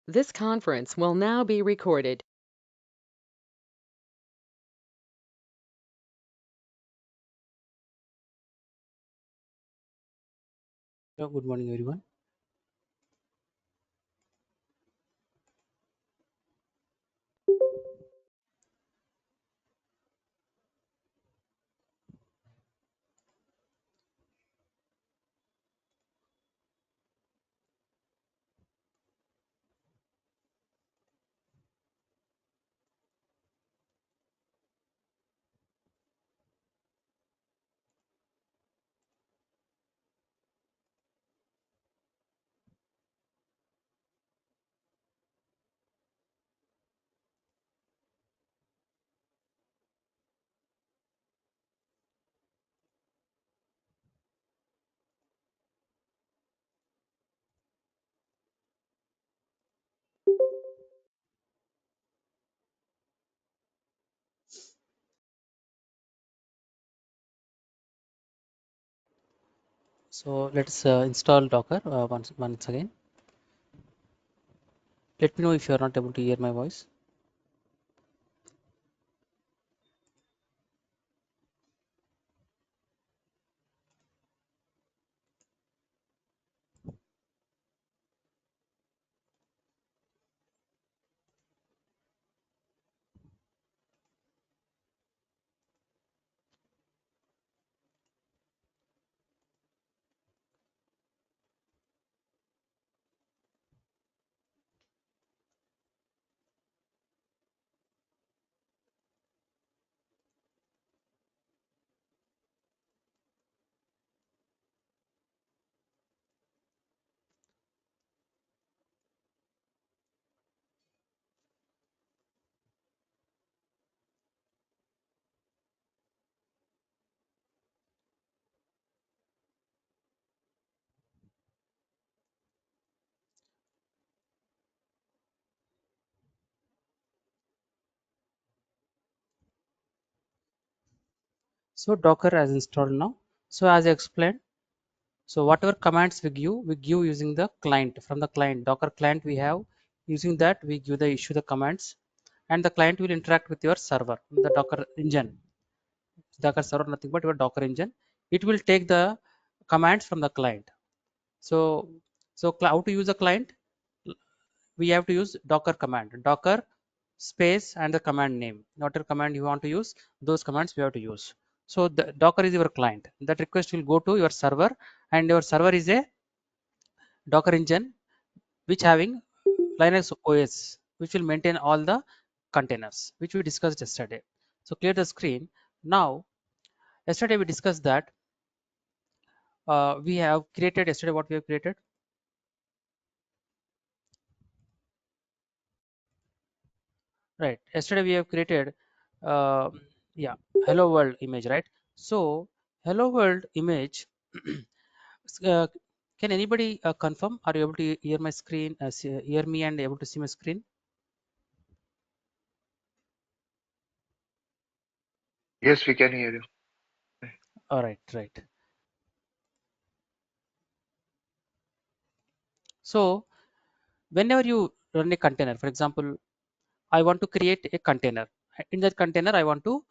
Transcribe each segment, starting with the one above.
This conference will now be recorded. Good morning, everyone. So let's install Docker once again. Let me know if you are not able to hear my voice. So Docker has installed now. So as I explained, so whatever commands we give using the client. From the client, Docker client we have, using that we give the issue the commands, and the client will interact with your server, the Docker engine. Docker server nothing but your Docker engine. It will take the commands from the client. So how to use the client? We have to use docker command, docker space and the command name, whatever command you want to use, those commands we have to use. So the docker is your client, that request will go to your server, and your server is a docker engine which having linux os, which will maintain all the containers which we discussed yesterday. So clear the screen now. Yesterday we discussed that we have created, yesterday what we have created, right? Yesterday we have created uh, yeah, hello world image, right? So hello world image. uh, can anybody confirm, are you able to hear my screen, hear me and able to see my screen? Yes, we can hear you. All right, right. So whenever you run a container, for example, I want to create a container. In that container I want to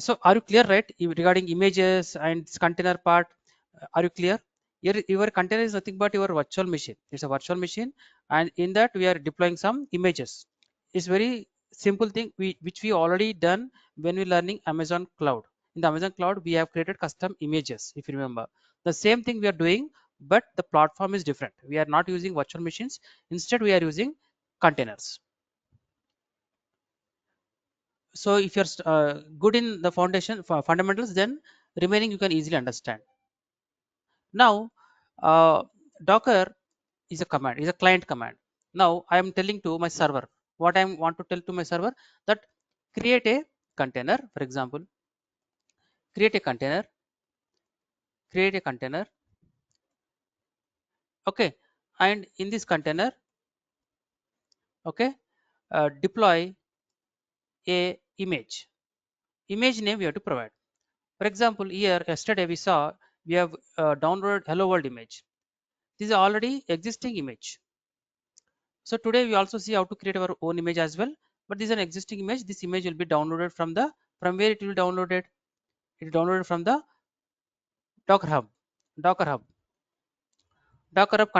so are you clear, right? Regarding images and this container part, are you clear? Your container is nothing but your virtual machine. It's a virtual machine, and in that we are deploying some images. It's very simple thing which we already done when we learning Amazon Cloud. In the Amazon Cloud, we have created custom images. If you remember, the same thing we are doing, but the platform is different. We are not using virtual machines. Instead, we are using containers. So if you're good in the foundation fundamentals, then remaining you can easily understand. Now docker is a command, is a client command. Now I am telling to my server, what I want to tell to my server, that create a container, for example, create a container, create a container, okay, and in this container, okay, deploy a image name we have to provide. For example, here yesterday we saw we have downloaded hello world image. This is already existing image. So today we also see how to create our own image as well, but this is an existing image. This image will be downloaded from where it will be downloaded. It is downloaded from the Docker Hub. Docker Hub. Docker Hub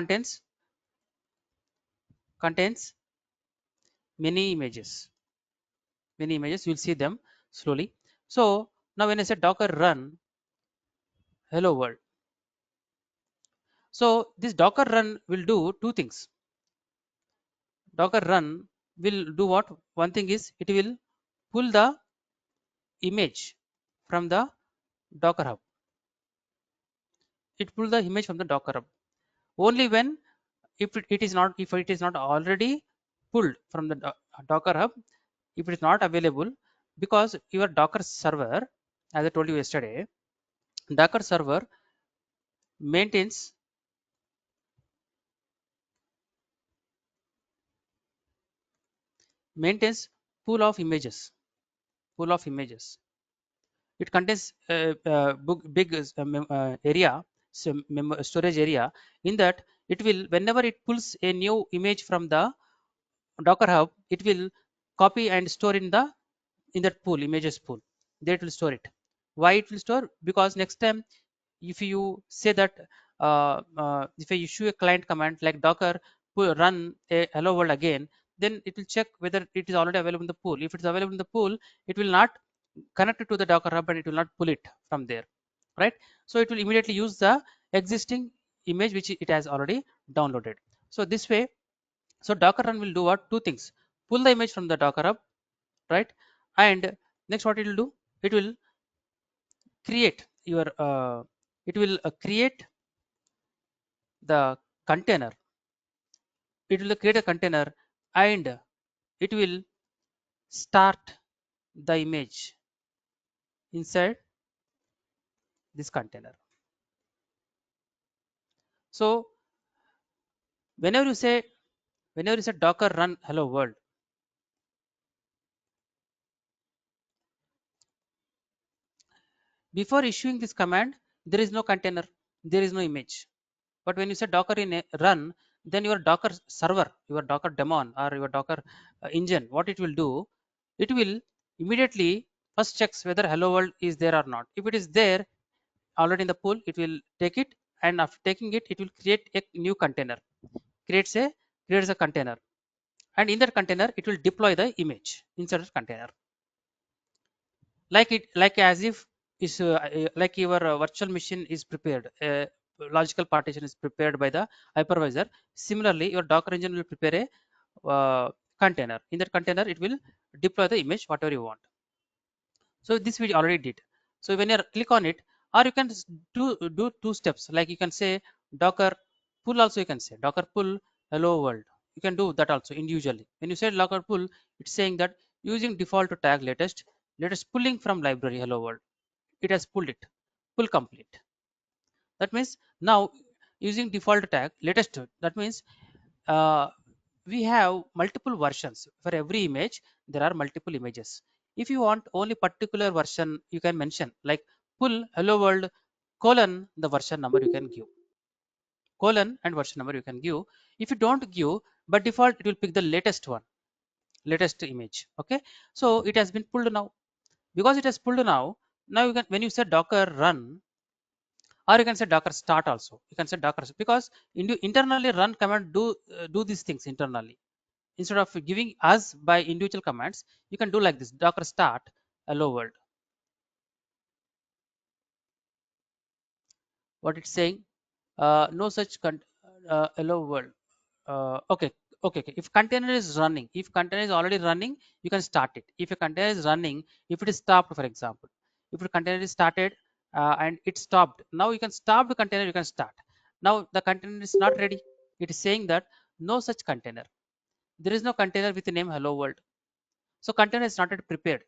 contains many images. Many images. You'll see them slowly. So now when I say Docker run hello world, so this Docker run will do two things. Docker run will do what? One thing is it will pull the image from the Docker Hub. It pull the image from the Docker Hub. Only when if it is not already pulled from the Docker Hub, if it is not available, because your Docker server, as I told you yesterday, Docker server maintains maintains pool of images. Pool of images. It contains big area, so storage area. In that, it will whenever it pulls a new image from the Docker Hub, it will copy and store in that pool, images pool. There it will store it. Why it will store? Because next time if you say that if I issue a client command like Docker run a hello world again, then it will check whether it is already available in the pool. If it is available in the pool, it will not connect it to the Docker Hub and it will not pull it from there, right? So it will immediately use the existing image which it has already downloaded. So this way, so Docker run will do what? Two things: pull the image from the Docker Hub, right? And next, what it will do? It will create your it will create the container. It will create a container and it will start the image inside this container. So whenever you say Docker run hello world, before issuing this command, there is no container, there is no image. But when you say Docker in a run, then your Docker server, your Docker daemon or your Docker engine, what it will do, it will immediately first checks whether hello world is there or not. If it is there already in the pool, it will take it, and after taking it, it will create a new container. Creates a container, and in that container, it will deploy the image inside the container, like as if is like your virtual machine is prepared. Logical partition is prepared by the hypervisor. Similarly, your Docker engine will prepare a container. In that container, it will deploy the image whatever you want. So this we already did. So when you click on it, or you can do two steps, like you can say Docker pull. Also you can say Docker pull hello world. You can do that also individually. When you say Docker pull, it's saying that using default tag latest pulling from library hello world, it has pulled it, pull complete. That means now using default tag latest, that means uh, we have multiple versions. For every image there are multiple images. If you want only particular version, you can mention like pull hello world colon the version number you can give, colon and version number you can give. If you don't give, by default it will pick the latest one, latest image. Okay, so it has been pulled now. Because it has pulled now, now you can, when you say Docker run, or you can say Docker start also, you can say Docker, because internally run command do these things internally. Instead of giving us by individual commands, you can do like this: Docker start hello world. What it's saying, no such hello world. Okay, okay. If container is running, if container is already running, you can start it. If a container is running, if it is stopped, for example, if the container is started and it stopped, now you can stop the container, you can start. Now the container is not ready. It is saying that no such container. There is no container with the name hello world. So container is not yet prepared.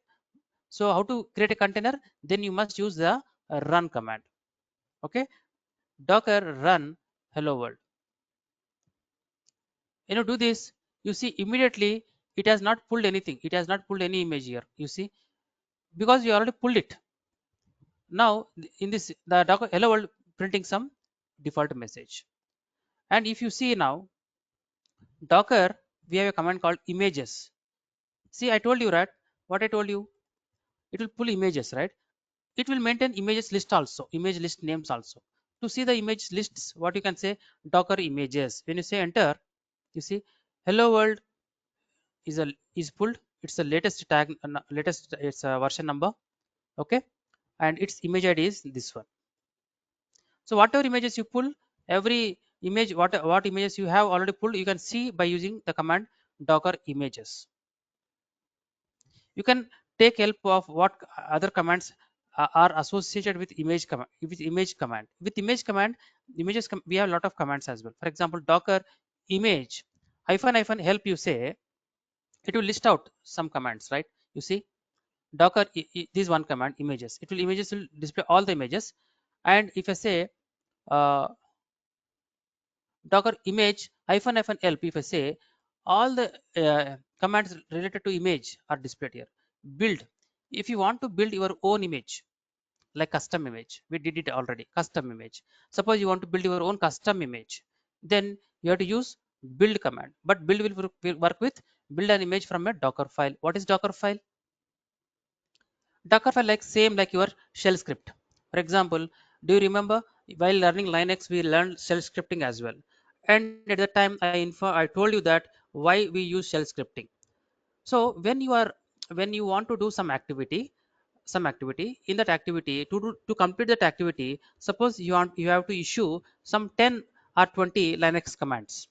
So how to create a container? Then you must use the run command. Okay, Docker run hello world. When you do this, you see immediately it has not pulled anything. It has not pulled any image here. You see, because you already pulled it. Now in this, the Docker hello world printing some default message. And if you see now, Docker we have a command called images. See, I told you, right? What I told you, it will pull images, right? It will maintain images list also, image list names also. To see the image lists, what you can say, docker images. When you say enter, you see hello world is pulled. It's the latest tag, latest, it's a version number. Okay, and its image id is this one. So whatever images you pull, every image, what images you have already pulled, you can see by using the command docker images. You can take help of what other commands are associated with image command. With image command, we have a lot of commands as well. For example, docker image hyphen help, you say, it will list out some commands, right? You see, docker this one command images, it will images will display all the images. And if I say uh, docker image hyphen help, if I say, all the commands related to image are displayed here. Build, if you want to build your own image, like custom image, we did it already. Custom image, suppose you want to build your own custom image, then you have to use build command. But build will work with build an image from a docker file. What is docker file? Docker file like same like your shell script. For example, do you remember while learning Linux we learned shell scripting as well? And at the time I told you that why we use shell scripting. So when you want to do some activity, in that activity, to complete that activity, suppose you have to issue some 10 or 20 Linux commands,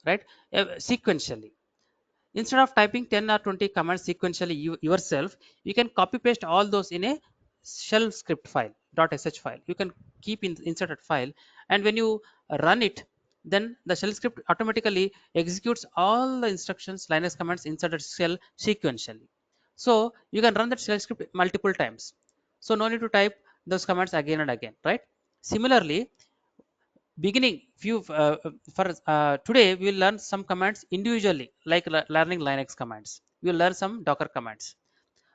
right? Sequentially, instead of typing 10 or 20 commands sequentially yourself, you can copy paste all those in a shell script file, .sh file. You can keep inside that file, and when you run it, then the shell script automatically executes all the instructions, Linux commands inside that shell sequentially. So you can run that shell script multiple times, so no need to type those commands again and again, right? Similarly, beginning few for today we will learn some commands individually, like learning Linux commands. We will learn some docker commands.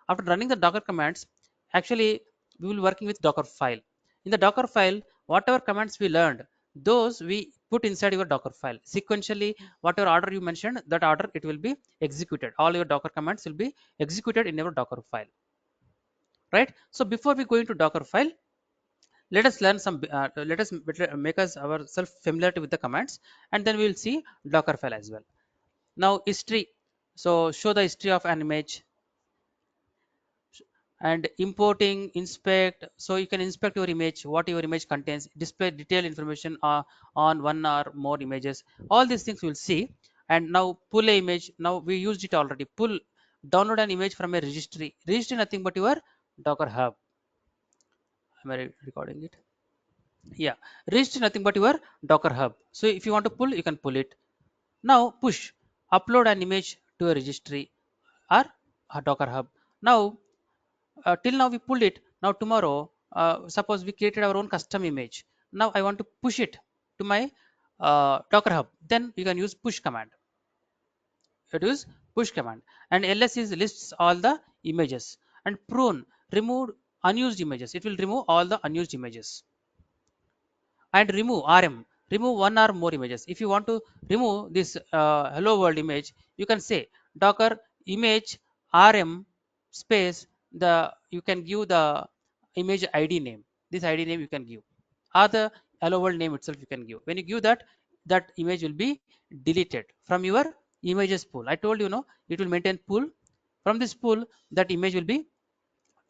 After running the docker commands, actually we will working with docker file. In the docker file, whatever commands we learned, those we put inside your docker file sequentially. Whatever order you mentioned, that order it will be executed. All your docker commands will be executed in your docker file, right? So before we go into docker file, let us learn some let us make us ourselves familiar with the commands, and then we will see docker file as well. Now history, so show the history of an image. And importing inspect, so you can inspect your image, what your image contains, display detailed information on one or more images. All these things we'll see. And now pull a image, now we used it already. Pull, download an image from a registry nothing but your docker hub. Am I recording it? Yeah, registry nothing but your docker hub. So if you want to pull, you can pull it. Now push, upload an image to a registry or a docker hub. Now till now we pulled it. Now tomorrow, suppose we created our own custom image, now I want to push it to my docker hub, then you can use push command. It is push command. And ls is lists all the images. And prune, remove unused images, it will remove all the unused images. And remove rm, remove one or more images. If you want to remove this hello world image, you can say docker image rm space, the you can give the image id name. This id name you can give, or the hello world name itself you can give. When you give that, that image will be deleted from your images pool. I told you, no, it will maintain pool. From this pool, that image will be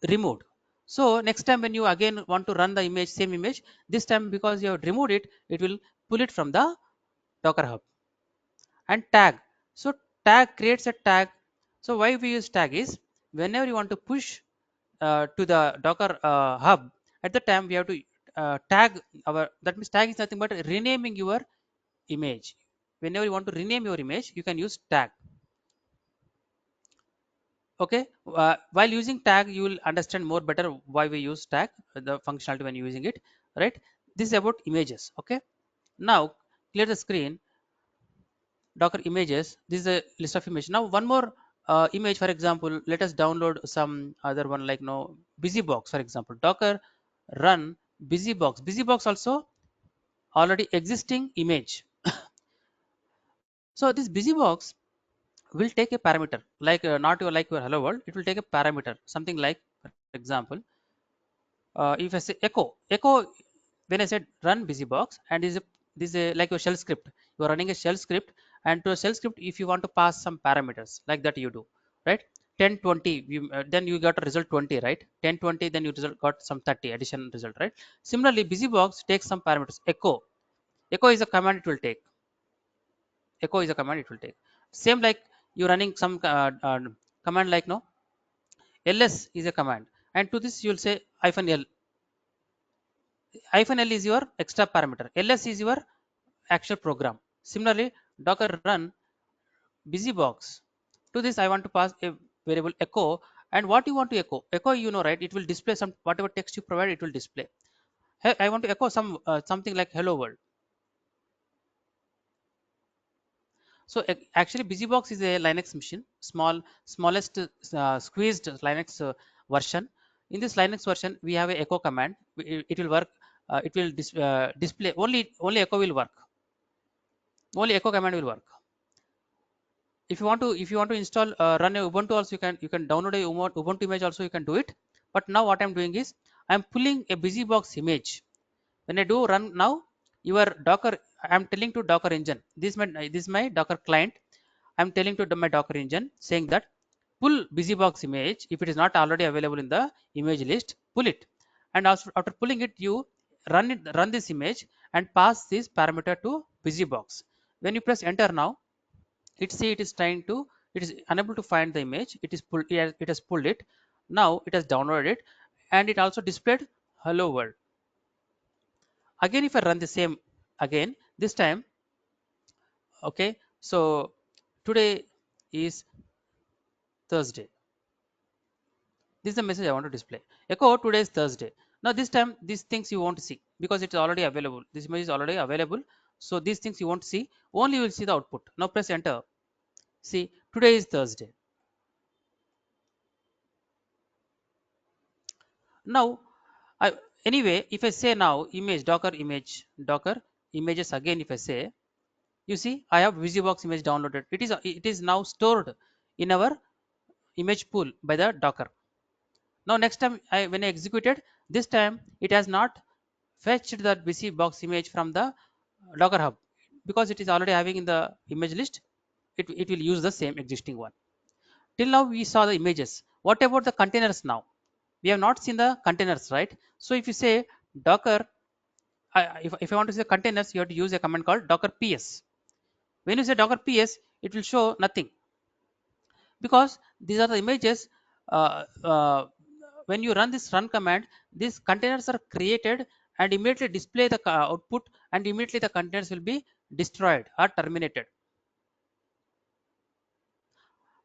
removed. So next time when you again want to run the image, same image, this time because you have removed it, it will pull it from the docker hub. And tag, so tag creates a tag. So why we use tag is, whenever you want to push to the docker hub, at the time we have to tag our, that means tag is nothing but renaming your image. Whenever you want to rename your image, you can use tag. Okay, while using tag you will understand more better why we use tag, the functionality when using it, right? This is about images. Okay, now clear the screen. Docker images, this is a list of images. Now one more image. For example, let us download some other one, like no busybox. For example, docker run busybox also already existing image. So this busybox, will take a parameter like not your like your hello world. It will take a parameter, something like, for example, if I say echo, when I said run busybox, and this is a like your shell script. You are running a shell script, and to a shell script, if you want to pass some parameters like that, you do, right? 10 20, then you got a result 20, right? 10 20, then you got some 30 addition result, right? Similarly, busybox takes some parameters. Echo is a command it will take. Echo is a command it will take. Same like you running some command like no ls is a command, and to this you will say hyphen l. Hyphen l is your extra parameter, ls is your actual program. Similarly, docker run busybox. To this I want to pass a variable echo, and what you want to echo, you know, right? It will display some whatever text you provide, it will display. Hey, I want to echo some something like hello world. So actually busybox is a linux machine, smallest squeezed linux version. In this linux version we have a echo command. It will work, it will display only echo will work. Only echo command will work. If you want to install run a ubuntu also, you can download a ubuntu image also, you can do it. But now what I'm doing is I'm pulling a busybox image. When I do run now, your docker, I'm telling to docker engine, this is my docker client. I'm telling to my docker engine saying that pull busybox image. If it is not already available in the image list, pull it. And also after pulling it, you run this image and pass this parameter to busybox. When you press enter now, it is trying to, it is unable to find the image. It is pulled, it has pulled it. Now it has downloaded it, and it also displayed hello world. Again if I run the same again, this time, okay, so today is Thursday. This is the message I want to display. Echo today is Thursday. Now this time these things you want to see because it's already available. This image is already available. So these things you want to see, only you will see the output. Now press enter. See, today is Thursday. Now anyway, if I say now image docker images again, if I say, you see I have busybox image downloaded. It is now stored in our image pool by the docker. Now next time when I executed, this time it has not fetched that busybox image from the docker hub because it is already having in the image list. It will use the same existing one. Till now we saw the images. What about the containers now? We have not seen the containers, right? So if you say docker, if I want to say containers, you have to use a command called docker ps. When you say docker ps, it will show nothing because these are the images. uh, uh, when you run this run command, these containers are created and immediately display the output, and immediately the containers will be destroyed or terminated.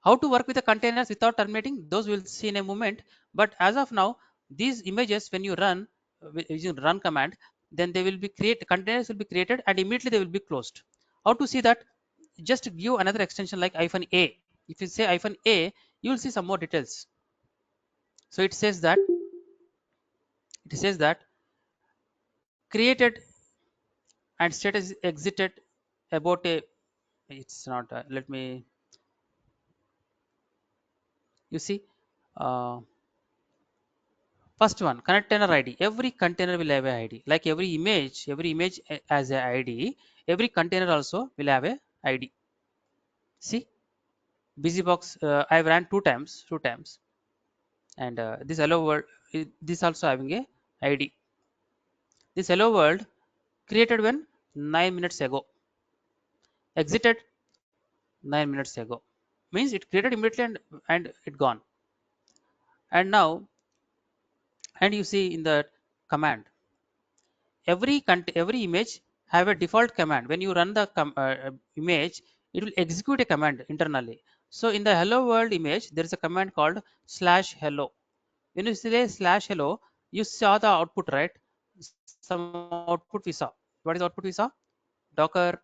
How to work with the containers without terminating, those we'll see in a moment. But as of now, these images when you run using run command, then they will be create containers will be created and immediately they will be closed. How to see that? Just give another extension like -a. If you say -a, you will see some more details. So it says that created and status exited about a, it's not let me, you see, uh, first one, container id. Every container will have a id, like every image has a id. Every container also will have a id. See, busybox, I ran two times, and this hello world, this also having a id. This hello world created when 9 minutes ago, exited 9 minutes ago, means it created immediately and it gone. And now, and you see in the command, every image have a default command. When you run the image, it will execute a command internally. So in the hello world image, there is a command called /hello. When you say /hello, you saw the output, right? Some output we saw. What is output we saw? Docker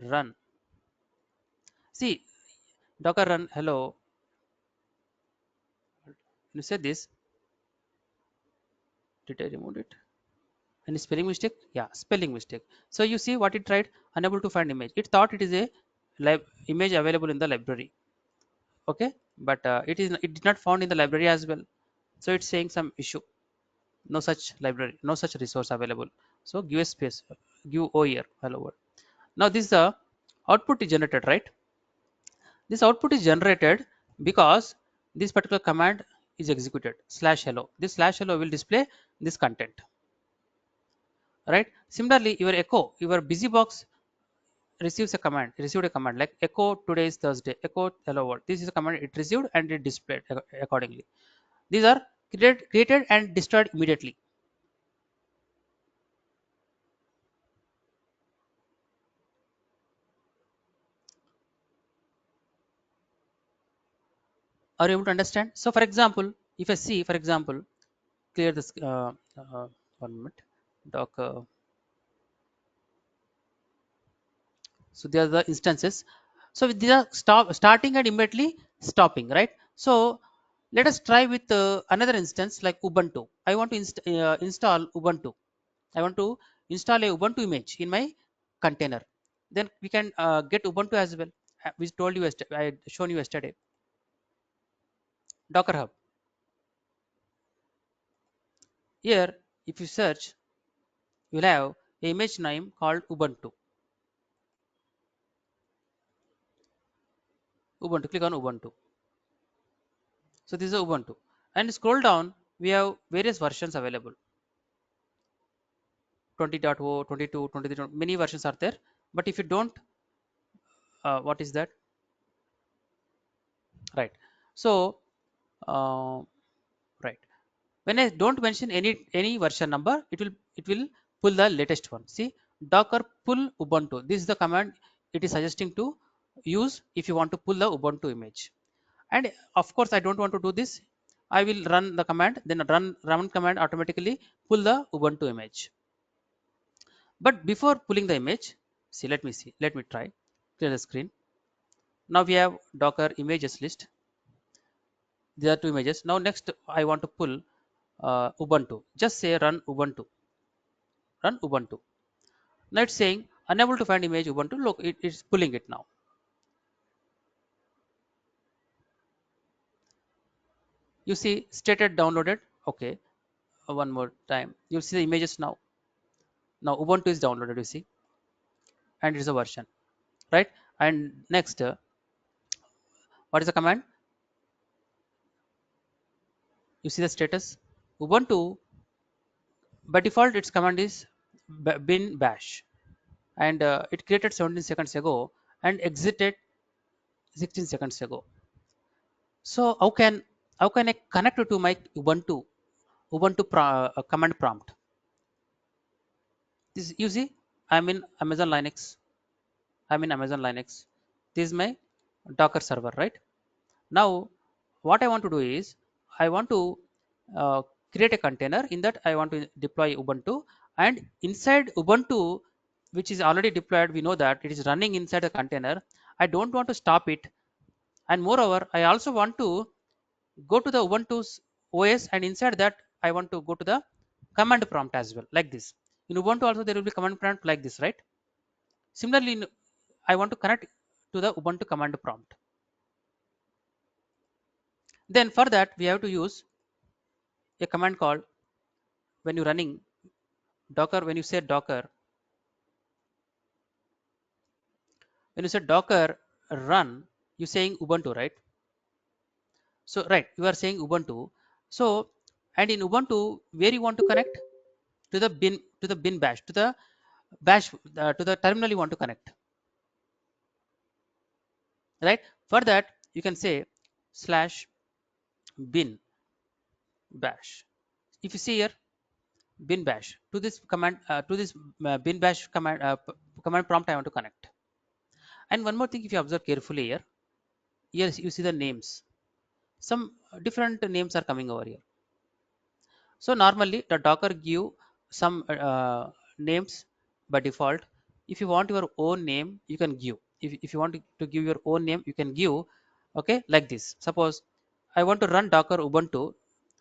run. See, docker run hello. When you say this, did I remove it? Any spelling mistake? Yeah, spelling mistake. So you see what it tried? Unable to find image. It thought it is a image available in the library. Okay, but it did not found in the library as well. So it's saying some issue. No such library, no such resource available. So give a space, give O here, hello world. Now this is the output is generated, right? This output is generated because this particular command is executed slash hello. This slash hello will display this content, right? Similarly, your echo, your busy box received a command like echo today is Thursday, echo hello world. This is a command it received and it displayed accordingly. These are created and destroyed immediately. Are you able to understand? So for example, if I see, for example, clear this 1 minute docker. So they are the instances. So these are starting and immediately stopping, right? So let us try with another instance like Ubuntu. I want to install Ubuntu. I want to install a Ubuntu image in my container. Then we can get Ubuntu as well. We told you yesterday, I had shown you yesterday. Docker Hub. Here, if you search, you'll have a image name called Ubuntu. Ubuntu. Click on Ubuntu. So this is Ubuntu. And scroll down, we have various versions available. 20.0, 22, 23, many versions are there. But if you don't, what is that? Right. So, uh, right. When I don't mention any version number, it will pull the latest one. See, Docker pull Ubuntu. This is the command it is suggesting to use if you want to pull the Ubuntu image. And of course, I don't want to do this. I will run the command, then run command automatically pull the Ubuntu image. But before pulling the image, see, let me try, clear the screen. Now we have Docker images list. There are two images. Now next I want to pull Ubuntu. Just say run Ubuntu. Run Ubuntu. Now it's saying unable to find image Ubuntu. Look, it's pulling it now. You see stated downloaded. Okay. One more time. You see the images now. Now Ubuntu is downloaded. You see, and it is a version, right? And next, what is the command? You see the status. Ubuntu by default its command is bin bash, and it created 17 seconds ago and exited 16 seconds ago. So how can I connect it to my Ubuntu command prompt? This you see, I'm in Amazon Linux. I'm in Amazon Linux. This is my Docker server, right? Now, what I want to do is I want to uh, create a container. In that, I want to deploy Ubuntu, and inside Ubuntu, which is already deployed, we know that it is running inside the container. I don't want to stop it, and moreover, I also want to go to the Ubuntu's OS, and inside that, I want to go to the command prompt as well, like this. In Ubuntu also there will be command prompt like this, right? Similarly, I want to connect to the Ubuntu command prompt. Then for that, we have to use a command called, when you're running Docker, when you say Docker, when you say Docker run, you're saying Ubuntu, right? So, right, you are saying Ubuntu. So, and in Ubuntu, where you want to connect to the bin bash, to the terminal you want to connect, right? For that, you can say slash bin bash. If you see here, bin bash to this command, to this bin bash command prompt I want to connect. And one more thing, if you observe carefully here, yes, you see the names. Some different names are coming over here. So normally the Docker give some names by default. If you want your own name, you can give. If you want to give your own name, you can give. Okay, like this. Suppose I want to run Docker Ubuntu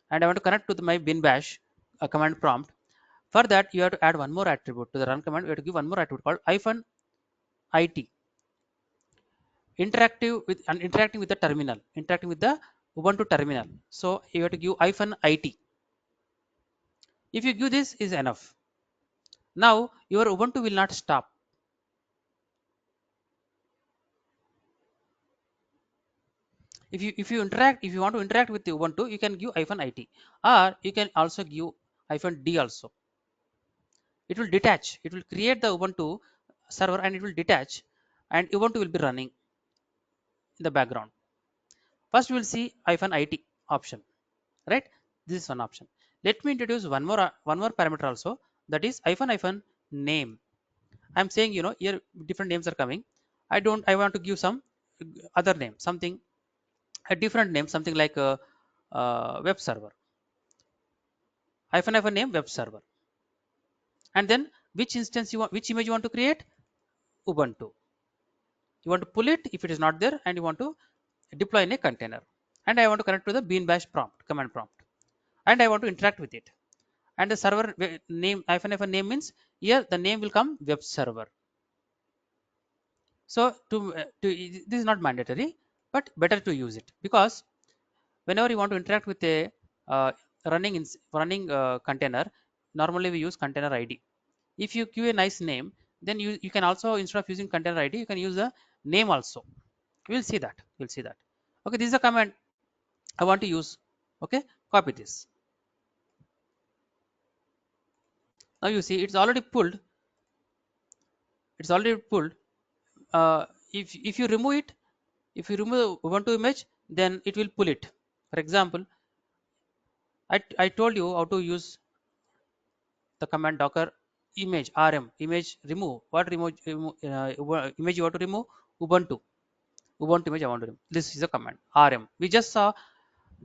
and I want to connect to my bin bash command prompt. For that, you have to add one more attribute to the run command. You have to give one more attribute called -it. interacting with the terminal, interacting with the Ubuntu terminal. So you have to give -it. If you give this is enough. Now your Ubuntu will not stop. If you want to interact with the Ubuntu, you can give -it, or you can also give -d also. It will detach, it will create the Ubuntu server and it will detach, and Ubuntu will be running in the background. First we will see -it option, right? This is one option. Let me introduce one more parameter also, that is -name. I'm saying, here different names are coming. I want to give some other name, something a different name, something like a web server. Name web server, and then which instance you want, which image you want to create, Ubuntu. You want to pull it if it is not there, and you want to deploy in a container, and I want to connect to the bean bash prompt, command prompt, and I want to interact with it. And the server name, name means here the name will come web server. So this is not mandatory, but better to use it, because whenever you want to interact with a uh, running container, normally we use container ID. If you give a nice name, then you can also, instead of using container ID, you can use the name also. We'll see that. Okay, this is a command I want to use. Okay, copy this. Now you see it's already pulled. It's already pulled. If you remove it, if you remove Ubuntu image, then it will pull it. For example, I told you how to use the command docker image rm image remove. What image you want to remove? Ubuntu image I want to remove. This is a command rm. We just saw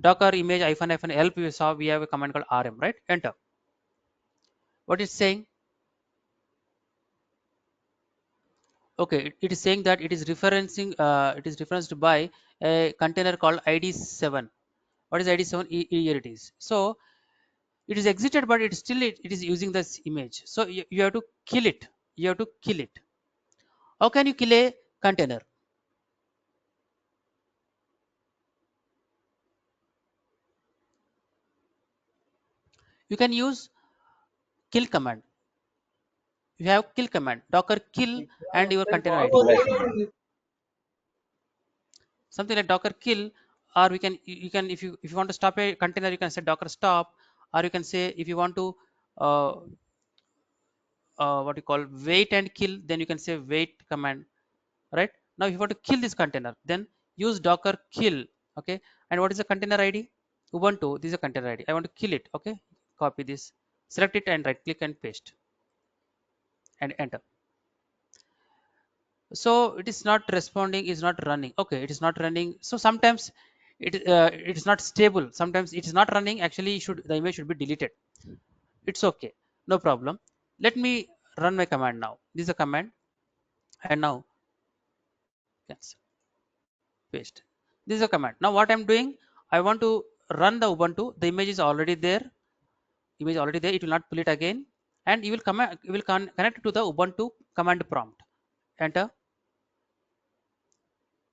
docker image -help. We saw we have a command called rm, right? Enter. What is saying? Okay, it is saying that it is referencing, it is referenced by a container called id7. What is id7? Here it is. So it is exited, but it still it is using this image. So you have to kill it. You have to kill it. How can you kill a container? You can use kill command. You have kill command, docker kill, and your container id, something like docker kill. Or we can, you can, if you want to stop a container, you can say docker stop. Or you can say, if you want to uh, what you call wait and kill, then you can say wait command, right? Now if you want to kill this container, then use docker kill. Okay, and what is the container id? Ubuntu. This is a container id. I want to kill it. Okay, copy this, select it, and right click and paste, and enter. So it is not responding, is not running. Okay, it is not running. So sometimes it is not stable, sometimes it is not running. Actually, the image should be deleted. It's okay, no problem. Let me run my command now. This is a command, and now cancel, paste. This is a command. Now what I'm doing, I want to run the Ubuntu. The image is already there. It will not pull it again, and you will connect to the Ubuntu command prompt. Enter.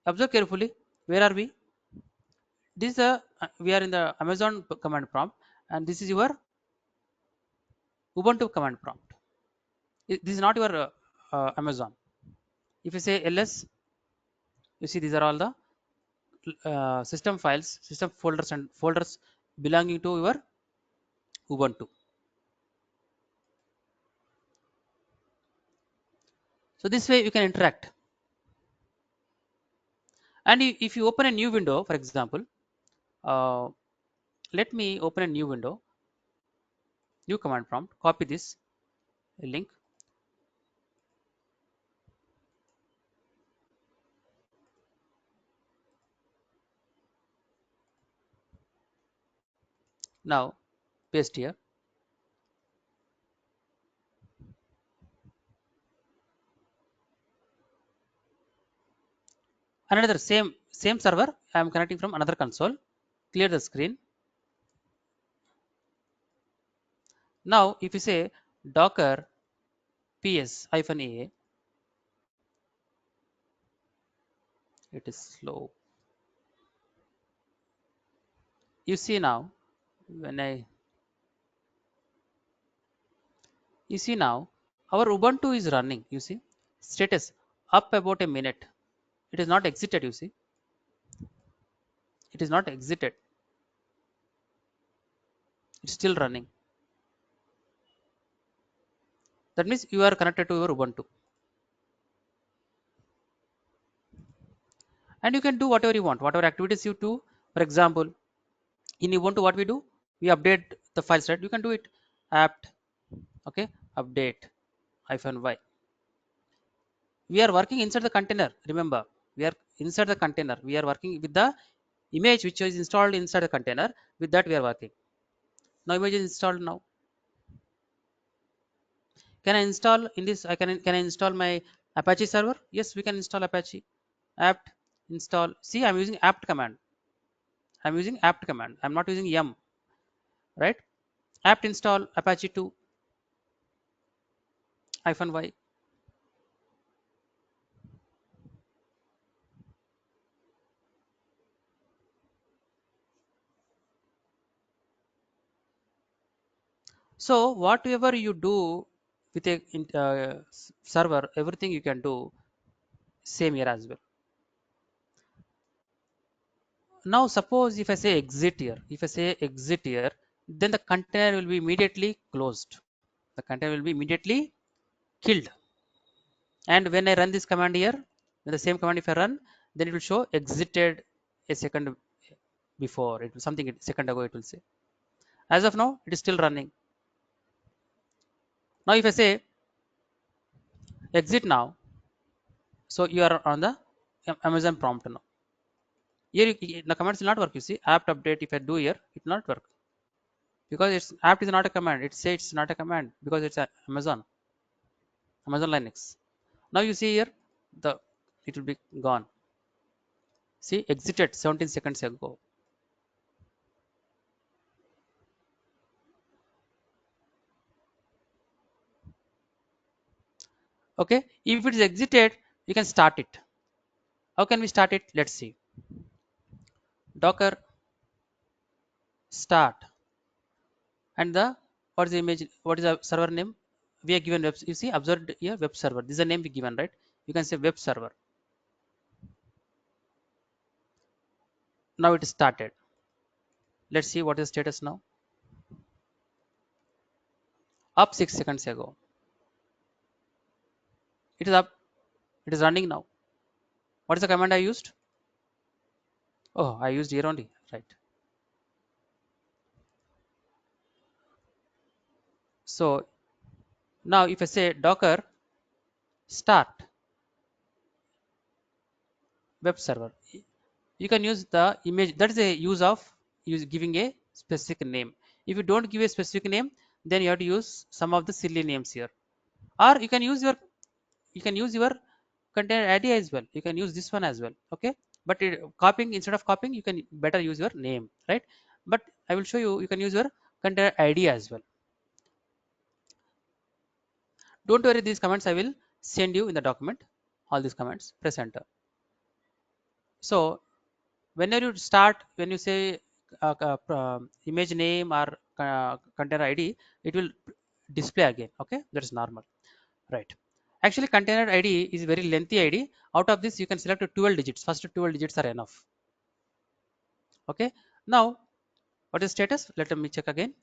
Observe carefully. Where are we? This is a we are in the Amazon command prompt, and this is your Ubuntu command prompt. This is not your Amazon. If you say ls, you see these are all the system files, system folders, and folders belonging to your Ubuntu. So this way you can interact. And if you open a new window, for example, uh, let me open a new window, new command prompt, copy this link. Now paste here. Another same server, I am connecting from another console. Clear the screen. Now if you say docker ps -a, It is slow. You see now, when I you see now, our Ubuntu is running. You see, status up about a minute. It is not exited. You see, it is not exited. It's still running. That means you are connected to your Ubuntu, and you can do whatever you want, whatever activities you do. For example, in Ubuntu, what we do, we update the files, right? You can do it apt, okay, update -y. We are working inside the container. Remember, we are inside the container. We are working with the image which is installed inside the container. With that we are working. Now image is installed. Now can I install in this? Can I install my Apache server? Yes, we can install Apache. Apt install. See, I'm using apt command. I'm using apt command. I'm not using yum, right? Apt install Apache 2 -y. So whatever you do with a server, everything you can do same here as well. Now suppose if I say exit here, then the container will be immediately closed. The container will be immediately killed. And when I run this command here, the same command if I run, then it will show exited a second before. It will something a second ago it will say. As of now, it is still running. Now if I say exit now, so you are on the Amazon prompt now. Here the commands will not work. You see, apt update. If I do here, it will not work because it's apt is not a command. It says it's not a command because it's a Amazon Linux. Now you see here the it will be gone. See, exited 17 seconds ago. Okay, if it is exited, we can start it. How can we start it? Let's see. Docker start and the what is the image? What is the server name? We are given web. You see, observed here web server. This is the name we given, right? You can say web server. Now it is started. Let's see what is the status now. Up 6 seconds ago. It is up. It is running now. What is the command I used? Oh, I used here only, right? So now if I say Docker start web server, you can use the image. That is a use of giving a specific name. If you don't give a specific name, then you have to use some of the silly names here, or you can use your container ID as well. You can use this one as well, okay? But copying, instead of copying, you can better use your name, right? But I will show you, you can use your container ID as well. Don't worry, these commands I will send you in the document. All these commands, press enter. So whenever you start, when you say image name or container ID, it will display again, okay? That is normal, right? Actually container ID is very lengthy ID. Out of this you can select 12 digits. First 12 digits are enough, okay? Now what is status? Let me check again.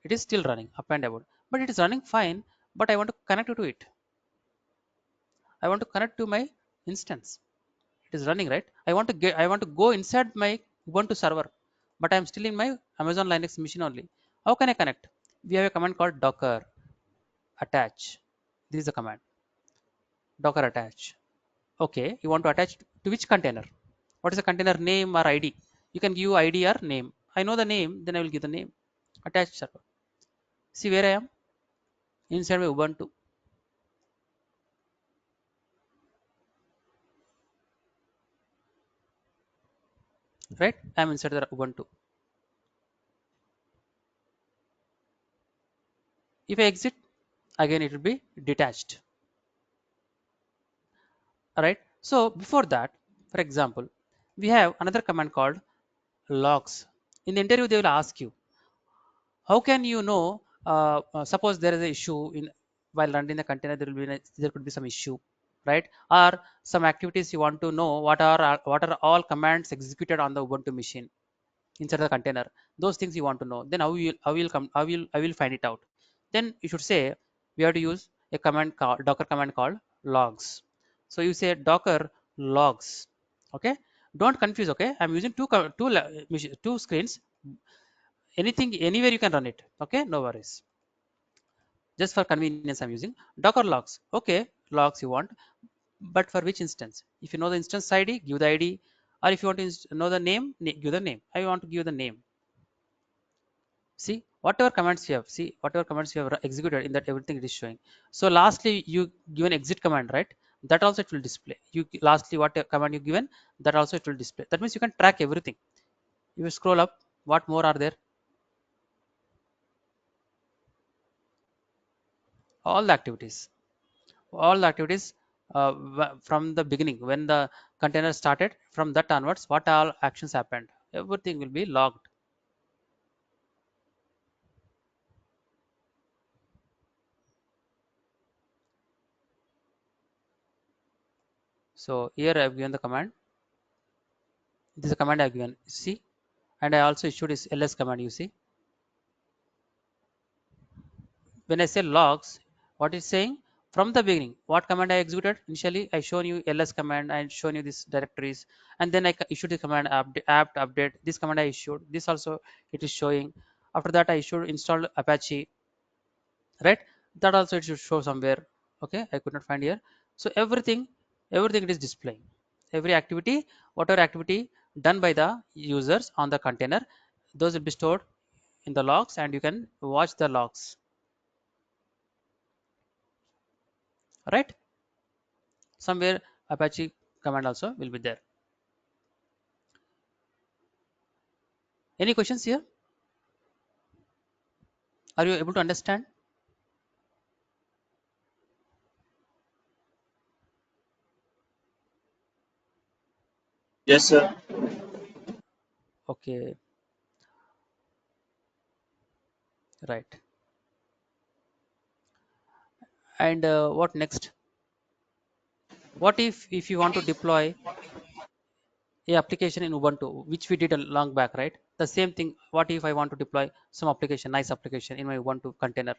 It is still running up and about, but it is running fine. But I want to connect to it. I want to connect to my instance. It is running, right? I want to go inside my Ubuntu server, but I am still in my Amazon Linux machine only. How can I connect? We have a command called docker attach. This is the command, docker attach. Okay, you want to attach to which container? What is the container name or ID? You can give ID or name. I know the name, then I will give the name. Attach server. See where I am? Inside my Ubuntu, right? I am inside the Ubuntu. If I exit, again it will be detached. All right. So before that, for example, we have another command called logs. In the interview they will ask you, how can you know, suppose there is an issue in while running the container, there could be some issue, right? Or some activities you want to know, what are all commands executed on the Ubuntu machine inside the container. Those things you want to know. Then how will find it out? Then you should say we have to use a command called docker command called logs. So you say docker logs. Okay, don't confuse. Okay, I'm using two screens. Anything anywhere you can run it. Okay, no worries. Just for convenience I'm using docker logs. Okay, logs you want, but for which instance? If you know the instance id, give the id. Or if you want to know the name, give the name. I want to give the name. See whatever commands you have, see whatever commands you have executed, in that everything it is showing. So lastly you give an exit command, right? That also it will display. You lastly what command you given, that also it will display. That means you can track everything. You scroll up, what more are there? All the activities, all the activities, from the beginning when the container started, from that onwards what all actions happened, everything will be logged. So here I have given the command. This is a command I have given, see. And I also issued this ls command, you see. When I say logs, what is saying, from the beginning what command I executed. Initially I shown you ls command, I shown you this directories, and then I issued the command apt update. This command I issued, this also it is showing. After that I should install Apache, right? That also it should show somewhere. Okay, I could not find here. So everything it is displaying. Every activity, whatever activity done by the users on the container, those will be stored in the logs, and you can watch the logs, right? Somewhere Apache command also will be there. Any questions here? Are you able to understand? Yes, sir. Okay, right. And what next? What if you want to deploy a application in Ubuntu, which we did a long back, right? The same thing. What if I want to deploy some application, nice application in my Ubuntu container,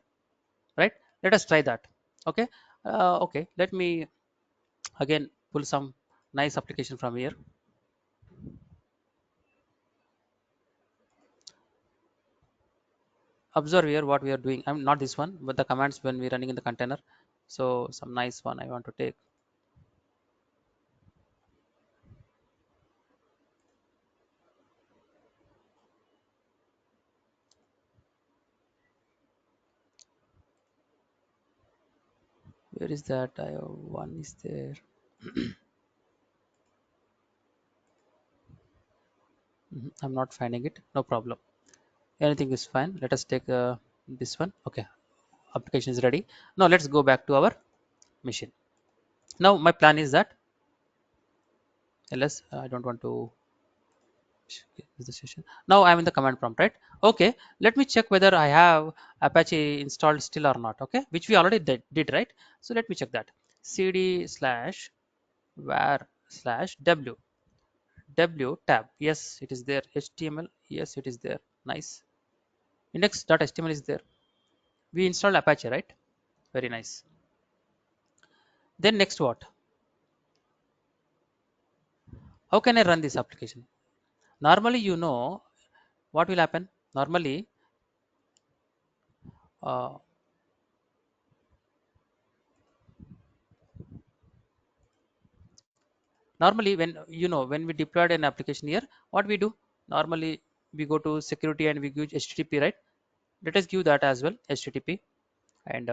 right? Let us try that. Okay. Okay, let me again pull some nice application from here. Observe here what we are doing. I'm not this one, but the commands when we're running in the container. So some nice one I want to take. Where is that? I one is there. I'm not finding it. No problem. Anything is fine. Let us take this one. Okay, application is ready. Now let's go back to our machine. Now my plan is that ls I don't want to use the session. Now I'm in the command prompt, right? Okay, let me check whether I have Apache installed still or not. Okay, which we already did, right? So let me check that. Cd slash var slash w tab. Yes, it is there. HTML. Yes, it is there. Nice. Index.html is there. We installed Apache, right? Very nice. Then next what? How can I run this application? Normally, what will happen. Uh, normally when when we deployed an application here, what we do, normally we go to security and we give HTTP, right? Let us give that as well, HTTP. And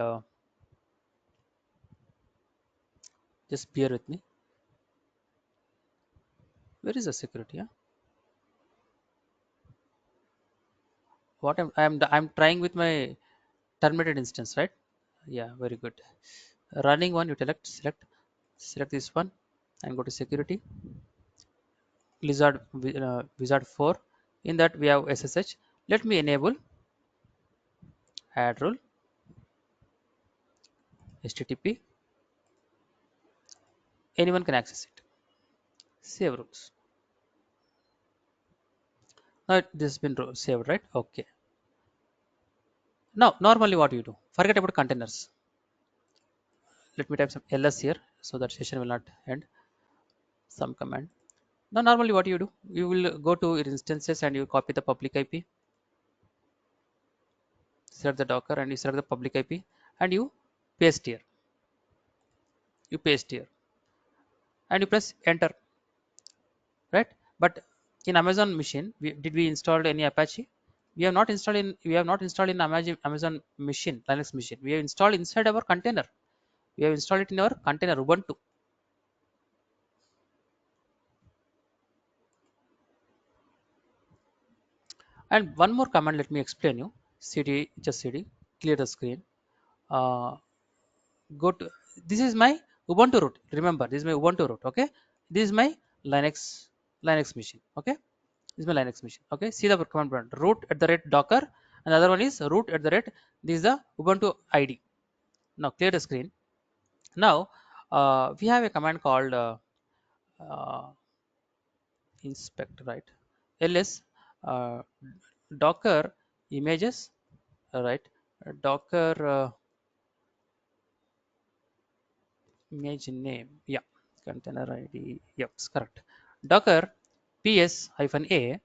just bear with me. Where is the security? Yeah? What I'm trying with my terminated instance, right? Yeah, very good. Running one, you select this one. and go to security, wizard 4. In that we have SSH. Let me enable add rule, HTTP. Anyone can access it. Save rules. Now this has been saved, right? Okay. Now normally what you do? Forget about containers. Let me type some ls here so that session will not end. Some command. Now normally what you do? You will go to your instances and you copy the public IP, select the Docker and you select the public IP and you paste here. You paste here and you press enter, right? But in Amazon machine, did we install any Apache? We have not installed in Amazon machine, Linux machine. We have installed inside our container. We have installed it in our container Ubuntu. And one more command, let me explain you. Cd, just cd, clear the screen. Uh, Go to, this is my Ubuntu root. Remember, this is my Ubuntu root. Okay, this is my Linux machine. Okay, this is my Linux machine. Okay, see the command prompt, root at the rate docker, and the other one is root at the rate. This is the Ubuntu ID. Now clear the screen. Now we have a command called uh, inspect, right? ls uh, docker images, right? Docker image name, yeah, container id, yep, it's correct. Docker ps hyphen a.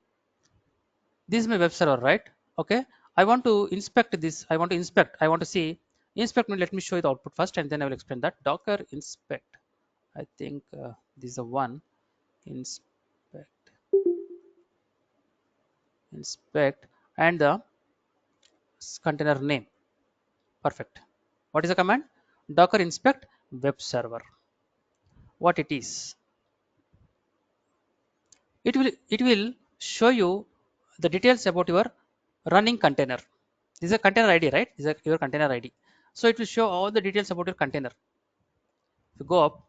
This is my web server, right? Okay, I want to inspect this. I want to see inspect. Let me show you the output first and then I will explain that. Docker inspect, I think this is the one. Inspect and the container name. Perfect. What is the command? Docker inspect web server. What it is? It will show you the details about your running container. This is a container ID, right? This is your container ID. So it will show all the details about your container. If you go up,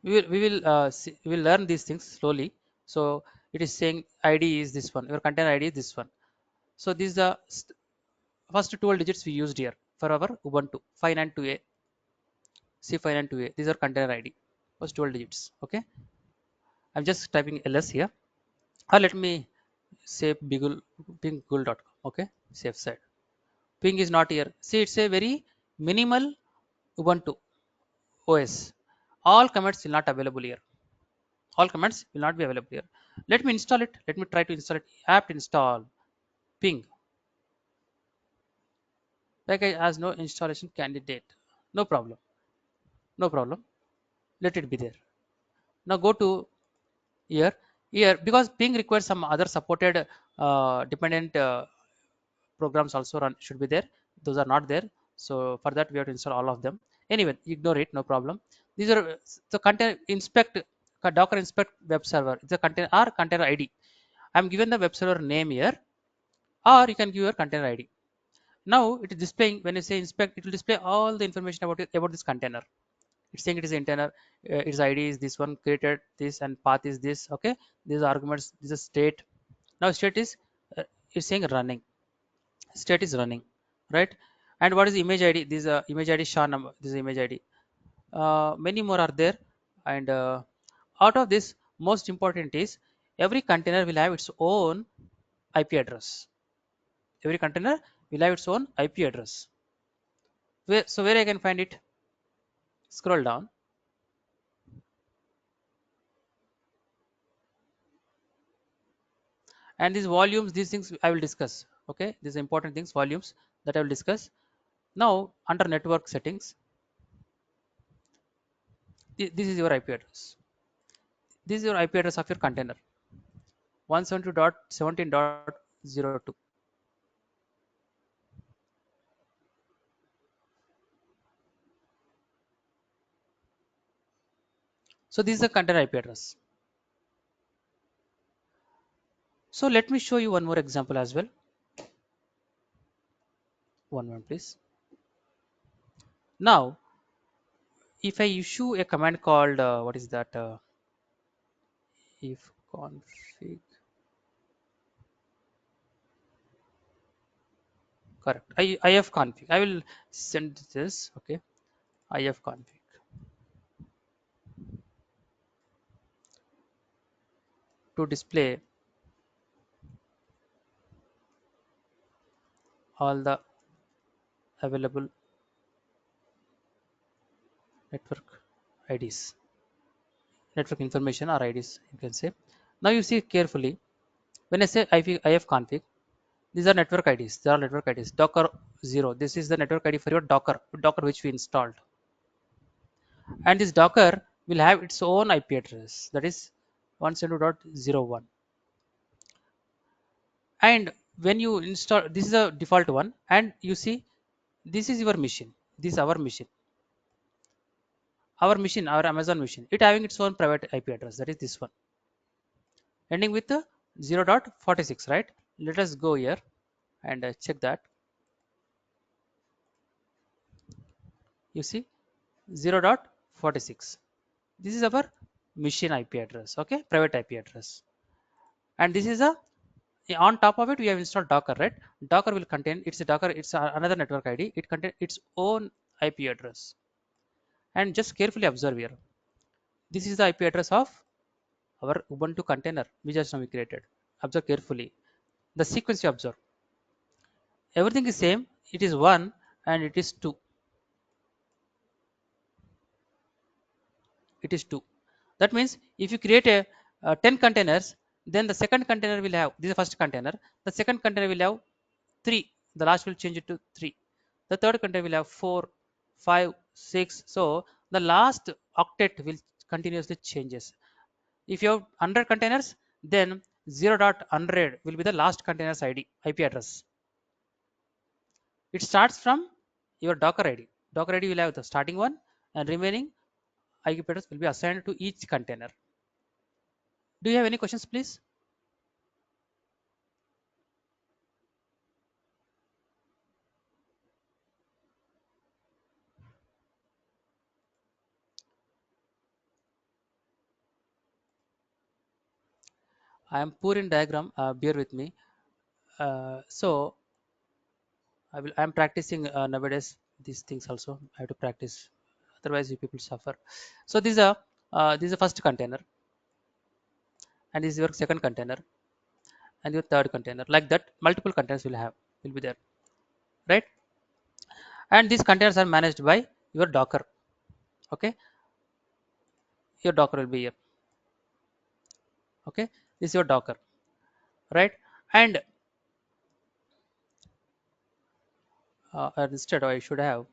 we will learn these things slowly. So it is saying ID is this one. Your container ID is this one. So these are the first 12 digits we used here for our Ubuntu 592A. C592A. These are container ID. First 12 digits. Okay. I'm just typing ls here. Or let me say ping.google.com. Okay. Safe side. Ping is not here. See, it's a very minimal Ubuntu OS. All commands will not available here. All commands will not be available here. Let me install it. Let me try to install it. Apt install ping. Like I has no installation candidate. No problem. No problem. Let it be there. Now go to here. Here because ping requires some other supported dependent programs also run should be there. Those are not there. So for that we have to install all of them. Anyway, ignore it. No problem. These are the container inspect Docker inspect web server. It's a container or container ID. I'm given the web server name here, or you can give your container ID. Now it is displaying when you say inspect, it will display all the information about it, about this container. It's saying it is container, its ID is this one, created this, and path is this. Okay, these are arguments. This is state. Now state is it's saying running. State is running, right? And what is image ID? This image ID SHA number. This is image ID. Many more are there, and out of this, most important is every container will have its own IP address. Every container will have its own IP address. Where I can find it? Scroll down. And these volumes, these things I will discuss. Okay, these are important things, volumes that I will discuss. Now under network settings, this is your IP address. This is your IP address of your container 172.17.02. So this is the container IP address. So let me show you one more example as well. One moment, please. Now, if I issue a command called what is that? If config, correct. If config. I will send this. Okay, if config to display all the available network IDs, network information or IDs. You can say. Now you see carefully. When I say if config, these are network IDs. They are network IDs. Docker 0. This is the network ID for your Docker which we installed. And this Docker will have its own IP address, that is 172.0.1. And when you install, this is a default one, and you see this is your machine. This is our machine. Our Amazon machine. It having its own private IP address. That is this one, ending with 0.46. Right? Let us go here and check that. You see 0.46. This is our machine IP address. Okay, private IP address. And this is a, on top of it we have installed Docker, right? Docker will contain, it's a Docker, it's another network ID. It contains its own IP address. And just carefully observe here. This is the IP address of our Ubuntu container we just now we created. Observe carefully. The sequence you observe. Everything is same. It is 1 and it is 2. It is 2. That means if you create a 10 containers, then the second container will have, this is the first container, the second container will have 3, the last will change it to 3, the third container will have 4, 5, 6. So the last octet will continuously changes. If you have 100 containers, then 0.100 will be the last container's ID IP address. It starts from your Docker ID. Docker ID will have the starting one, and remaining IP address will be assigned to each container. Do you have any questions, please? I am poor in diagram. Bear with me. So I am practicing nowadays these things also. I have to practice. Otherwise, you people suffer. So this is a first container, and this is your second container, and your third container. Like that, multiple containers will be there, right? And these containers are managed by your Docker. Okay, your Docker will be here. Okay, this is your Docker, right? And instead, I should have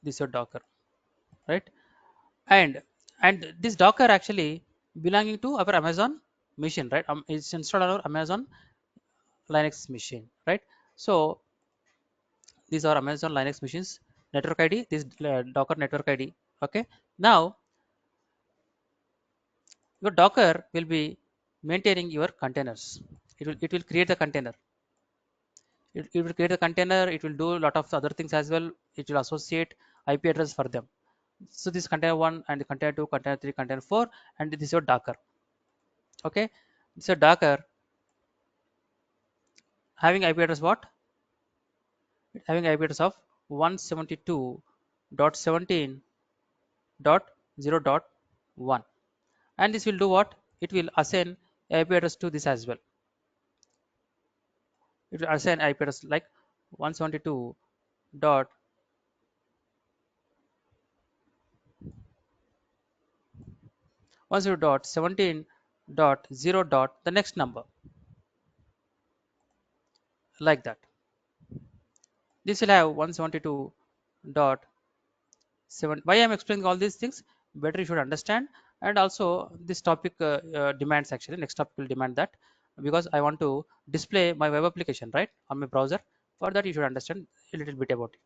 this your Docker, right? and and this Docker actually belonging to our Amazon machine, right? It's installed on our Amazon Linux machine, right? So these are Amazon Linux machines network ID, this Docker network ID. Okay, now your Docker will be maintaining your containers. It will create the container. It will create a container. It will do a lot of other things as well. It will associate IP address for them. So this container 1 and container 2, container 3, container 4, and this is your Docker. Okay, so Docker having IP address what? Having IP address of 172.17.0.1, and this will do what? It will assign IP address to this as well. It will assign IP address like 172 dot 10.17.0 dot the next number, like that. This will have 172.7. Why I am explaining all these things? Better you should understand, and also this topic demands, actually next topic will demand that, because I want to display my web application right on my browser. For that you should understand a little bit about it.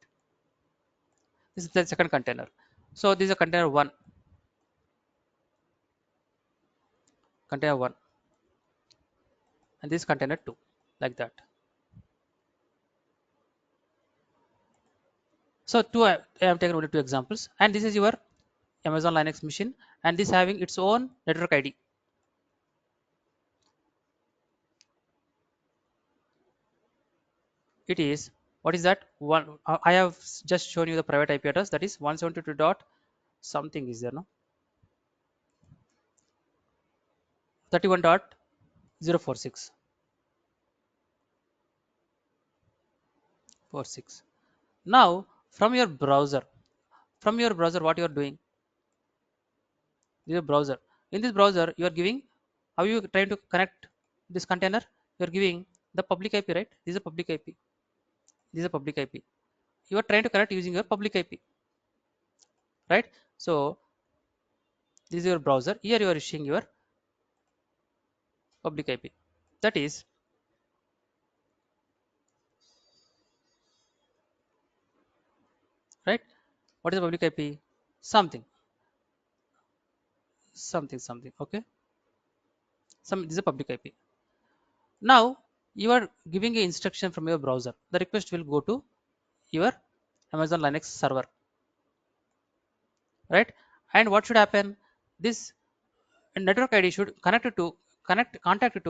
This is the second container. So this is a container 1, container 1, and this container 2, like that. So I have taken only 2 examples, and this is your Amazon Linux machine, and this having its own network ID. It is, what is that? I have just shown you the private IP address, that is 172 dot something is there, no? 31.046. Now from your browser, what you are doing? This is a browser. In this browser, you are giving, how you trying to connect this container? You are giving the public IP, right? This is a public IP. This is a public IP. You are trying to connect using your public IP, right? So this is your browser. Here you are issuing your public IP. That is, right? What is the public IP? Something, something. Okay. This is a public IP. Now you are giving a instruction from your browser. The request will go to your Amazon Linux server, right? And what should happen? This network ID should contact it to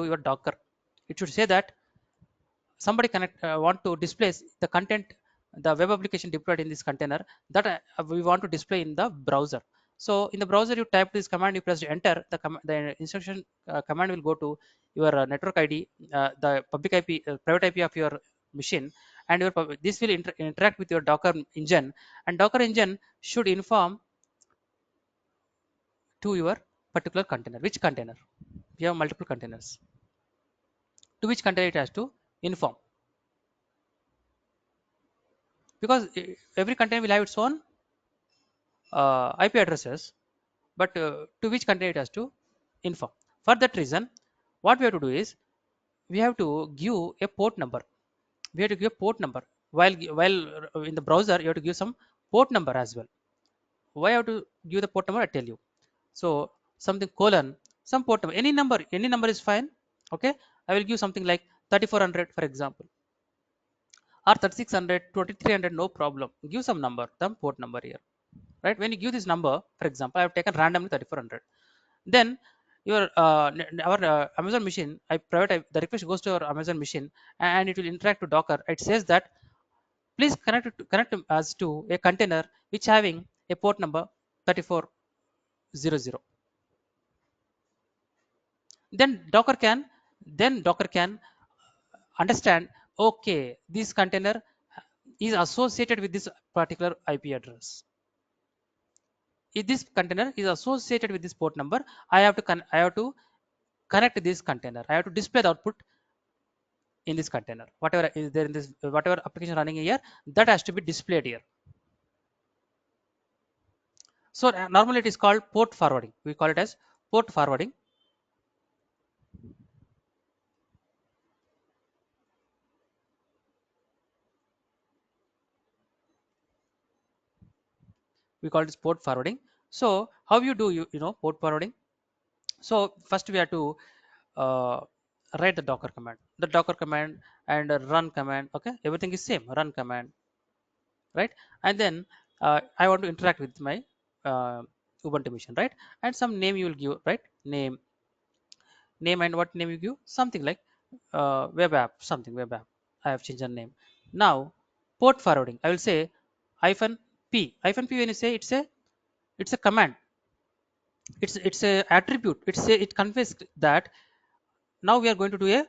your Docker. It should say that somebody want to display the content, the web application deployed in this container that we want to display in the browser. So in the browser, you type this command, you press enter, the instruction command will go to your network ID, the public IP, private IP of your machine, and this will interact with your Docker engine, and Docker engine should inform to your particular container. Which container? We have multiple containers. To which container it has to inform, because every container will have its own IP addresses, but to which container it has to inform. For that reason, what we have to do is we have to give a port number. We have to give a port number. While in the browser, you have to give some port number as well. Why I have to give the port number? I tell you. So something colon, some port number, any number is fine. Okay, I will give something like 3400 for example, or 3600, 2300, no problem. Give some number, the port number here, right? When you give this number, for example, I have taken randomly 3400. Then your our Amazon machine, the request goes to our Amazon machine, and it will interact to Docker. It says that please connect us to a container which having a port number 3400. Then Docker can understand, okay, this container is associated with this particular IP address. If this container is associated with this port number, I have to connect this container. I have to display the output in this container. Whatever is there in this, whatever application running here, that has to be displayed here. So normally it is called port forwarding. We call it as port forwarding. We call this port forwarding. So how you do port forwarding? So first we have to uh, write the Docker command. The Docker command and run command. Okay, everything is same. Run command, right? And then I want to interact with my uh, Ubuntu machine, right? And some name you will give, right? Name, and what name you give? Something like web app, something web app. I have changed the name. Now port forwarding, I will say -p. When you say, it's a command. It's a attribute. It conveys that now we are going to do a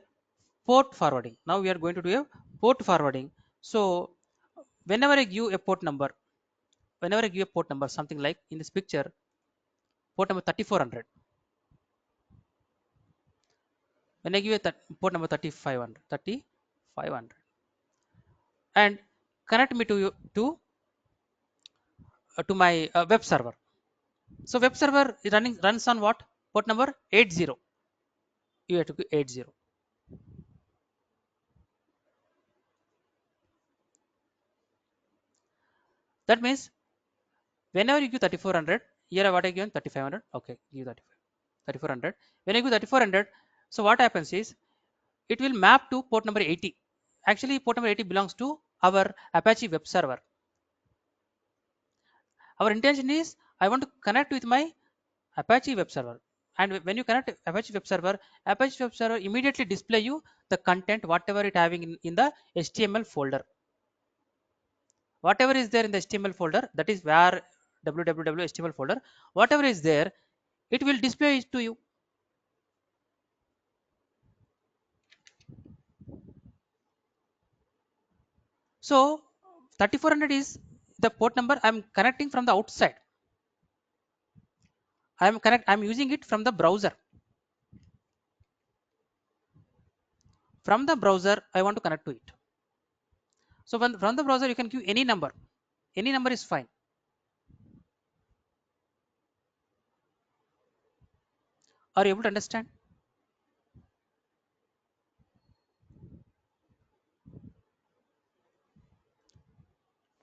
port forwarding. So whenever I give a port number, something like in this picture, port number 3400. When I give a port number 3500, and connect me to my web server. So web server runs on what? Port number 80. You have to give 80. That means whenever you give 3400, here what I given 3500. Okay, give 3400. When I give 3400, so what happens is it will map to port number 80. Actually, port number 80 belongs to our Apache web server. Our intention is I want to connect with my Apache web server. And when you connect Apache web server immediately display you the content whatever it having in the HTML folder. Whatever is there in the HTML folder, that is where www HTML folder, whatever is there, it will display it to you. So 3400 is the port number I'm connecting from the outside. I'm using it from the browser. From the browser, I want to connect to it. So from the browser, you can give any number. Any number is fine. Are you able to understand?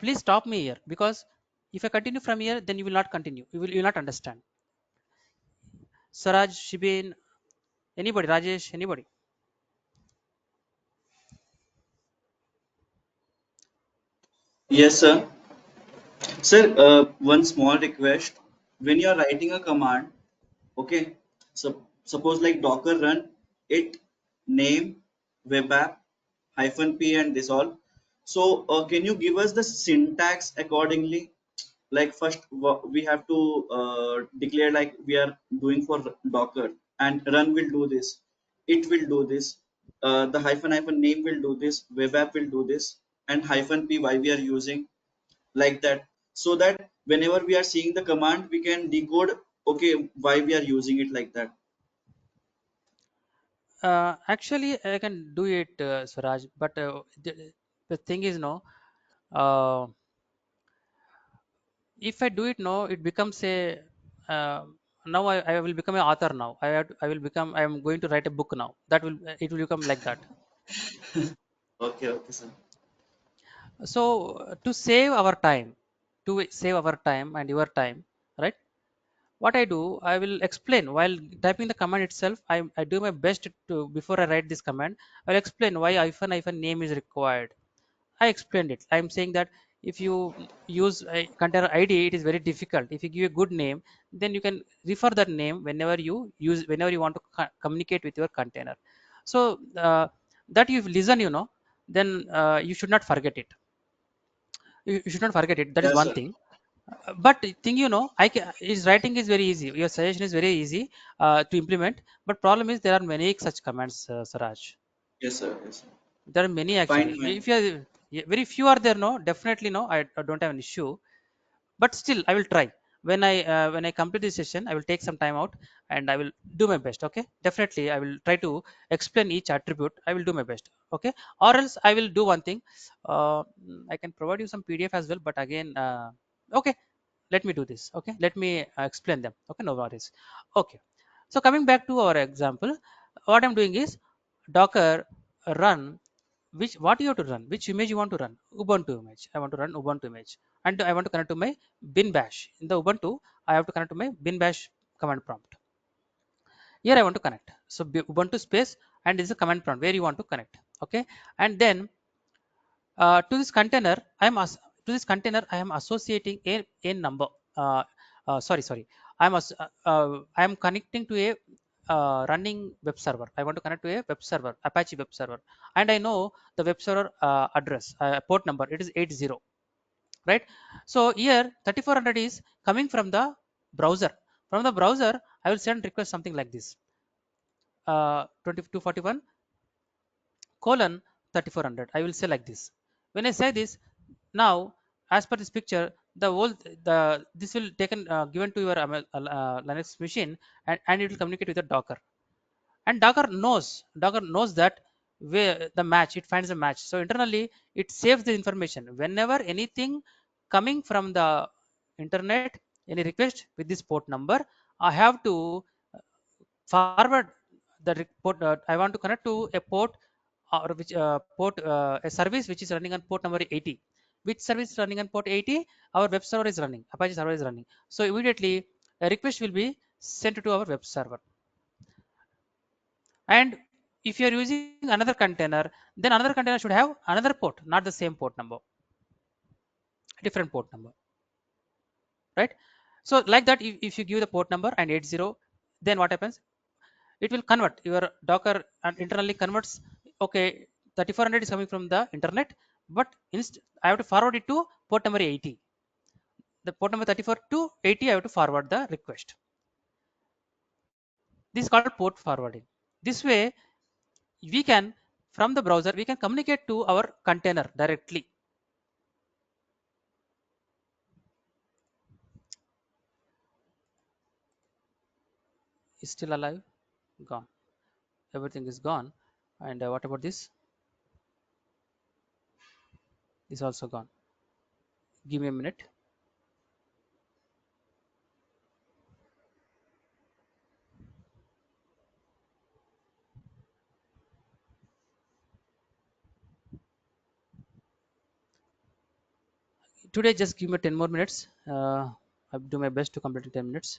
Please stop me here, because if I continue from here, then you will not continue. You will not understand. Saraj, Shibin, anybody, Rajesh, anybody. Yes, sir. Sir, one small request. When you are writing a command, okay, so suppose like Docker run it name web app -p and this all. So can you give us the syntax accordingly? Like first we have to declare like we are doing for Docker, and run will do this, it will do this, the hyphen name will do this, web app will do this, and -p why we are using, like that, so that whenever we are seeing the command we can decode, okay, why we are using it, like that. Actually, I can do it, Swaraj, but the thing is, no, uh, if I do it, no, it becomes a now I will become an author now. I will become. I am going to write a book now. That will it will become like that. Okay, okay, sir. So to save our time and your time, right? What I do, I will explain while typing the command itself. I do my best to before I write this command. I'll explain why hyphen name is required. I explained it. I'm saying that if you use a container ID, it is very difficult. If you give a good name, then you can refer that name whenever you want to communicate with your container. So that you listen, then you should not forget it. You should not forget it. That is Yes, one sir. thing. But thing, his writing is very easy. Your suggestion is very easy to implement. But problem is there are many such commands, Saraj. Yes, sir. Yes, sir. There are many Fine, actually. fine. If you are yeah, very few are there, no, definitely no. I don't have an issue, but still I will try. When I complete this session, I will take some time out and I will do my best. Okay, definitely I will try to explain each attribute. I will do my best. Okay, or else I will do one thing. I can provide you some PDF as well, but again, okay, let me do this. Okay, let me explain them. Okay, no worries. Okay, so coming back to our example, what I'm doing is Docker run what you have to run, which image you want to run. Ubuntu image, I want to run Ubuntu image, and I want to connect to my bin bash. In the Ubuntu, I have to connect to my bin bash command prompt. Here I want to connect, so Ubuntu space, and this is a command prompt where you want to connect. Okay, and then to this container I am associating a number. Sorry, I am connecting to a running web server. I want to connect to a web server, Apache web server, and I know the web server address, port number, it is 80, right? So here 3400 is coming from the browser. From the browser, I will send request something like this, 2241 colon 3400. I will say like this. When I say this, now as per this picture, the whole the this will taken given to your Linux machine, and it will communicate with the Docker. And Docker knows that where the match, it finds a match. So internally it saves the information. Whenever anything coming from the internet, any request with this port number, I have to forward the report. I want to connect to a port, or which port a service which is running on port number 80. Which service is running on port 80? Our web server is running, Apache server is running. So immediately a request will be sent to our web server. And if you are using another container, then another container should have another port, not the same port number, different port number, right? So like that, if you give the port number and 80, then what happens? It will convert your Docker and internally converts. Okay, 3400 is coming from the internet, but I have to forward it to port number 80. The port number 34 to 80, I have to forward the request. This is called port forwarding. This way we can, from the browser, we can communicate to our container directly. Is still alive? Gone. Everything is gone. And what about this? This also gone. Give me a minute. Today just give me 10 more minutes. I'll do my best to complete in 10 minutes.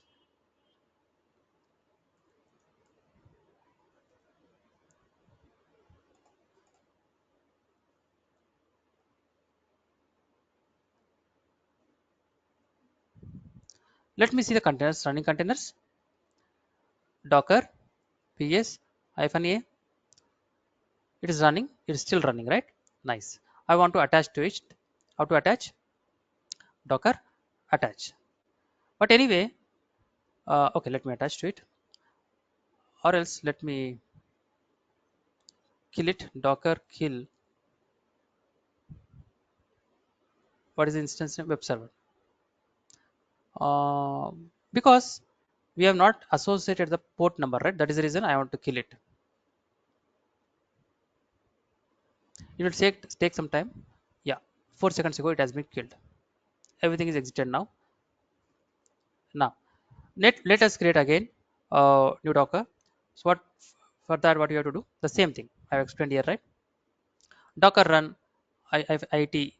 Let me see the containers, running containers. Docker ps -a, it is running, it is still running, right? Nice. I want to attach to it. How to attach? Docker attach. But anyway, okay, let me attach to it, or else let me kill it. Docker kill, what is the instance name? Web server. Because we have not associated the port number, right? That is the reason I want to kill it. It will take some time. Yeah, 4 seconds ago it has been killed. Everything is exited now. Now let us create again new Docker. So what, for that what you have to do? The same thing I have explained here, right? Docker run it,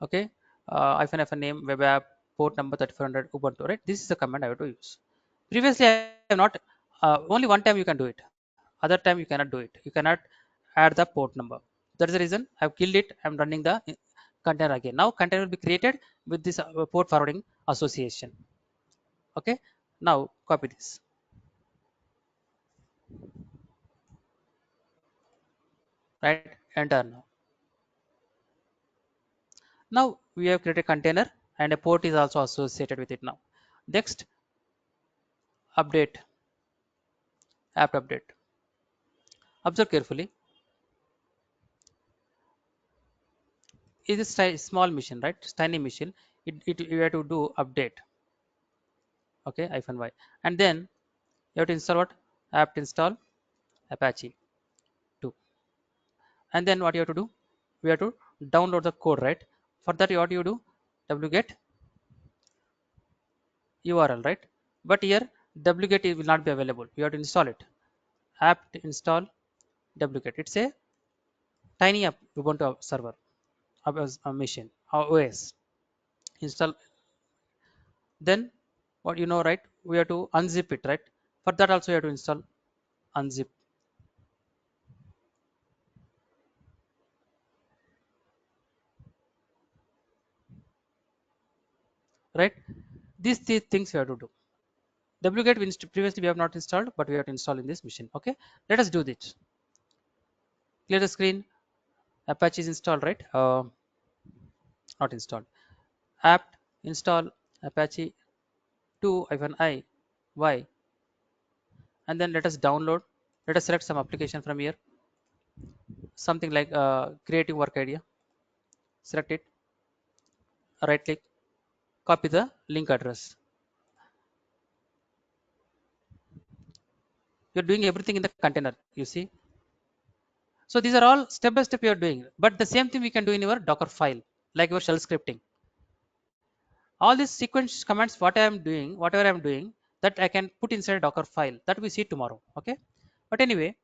okay, -f name web app port number 3400 Ubuntu, right? This is the command I have to use. Previously I have not, only one time you can do it, other time you cannot do it. You cannot add the port number. That is the reason I have killed it. I am running the container again. Now container will be created with this port forwarding association. Okay, now copy this, right? Enter. Now we have created a container and a port is also associated with it. Now next, update, apt update. Observe carefully. It is a small machine, right? Tiny machine. You have to do update. Okay, -y, and then you have to install what? Apt install Apache 2. And then what you have to do? We have to download the code, right? For that, what you do? Wget URL, right? But here wget will not be available. You have to install it. Apt install wget. It's a tiny Ubuntu server, a machine, OS. Install. Then what you know, right? We have to unzip it, right? For that also you have to install unzip, right? These three things you have to do. Wget previously we have not installed, but we have to install in this machine. Okay, let us do this. Clear the screen. Apache is installed, right? Not installed. Apt install Apache 2-i y, and then let us download. Let us select some application from here, something like creative work idea. Select it, right click, copy the link address. You're doing everything in the container, you see. So these are all step by step you are doing, but the same thing we can do in your Docker file, like your shell scripting. All these sequence commands, what I am doing, whatever I am doing, that I can put inside a Docker file, that we see tomorrow. Okay, but anyway,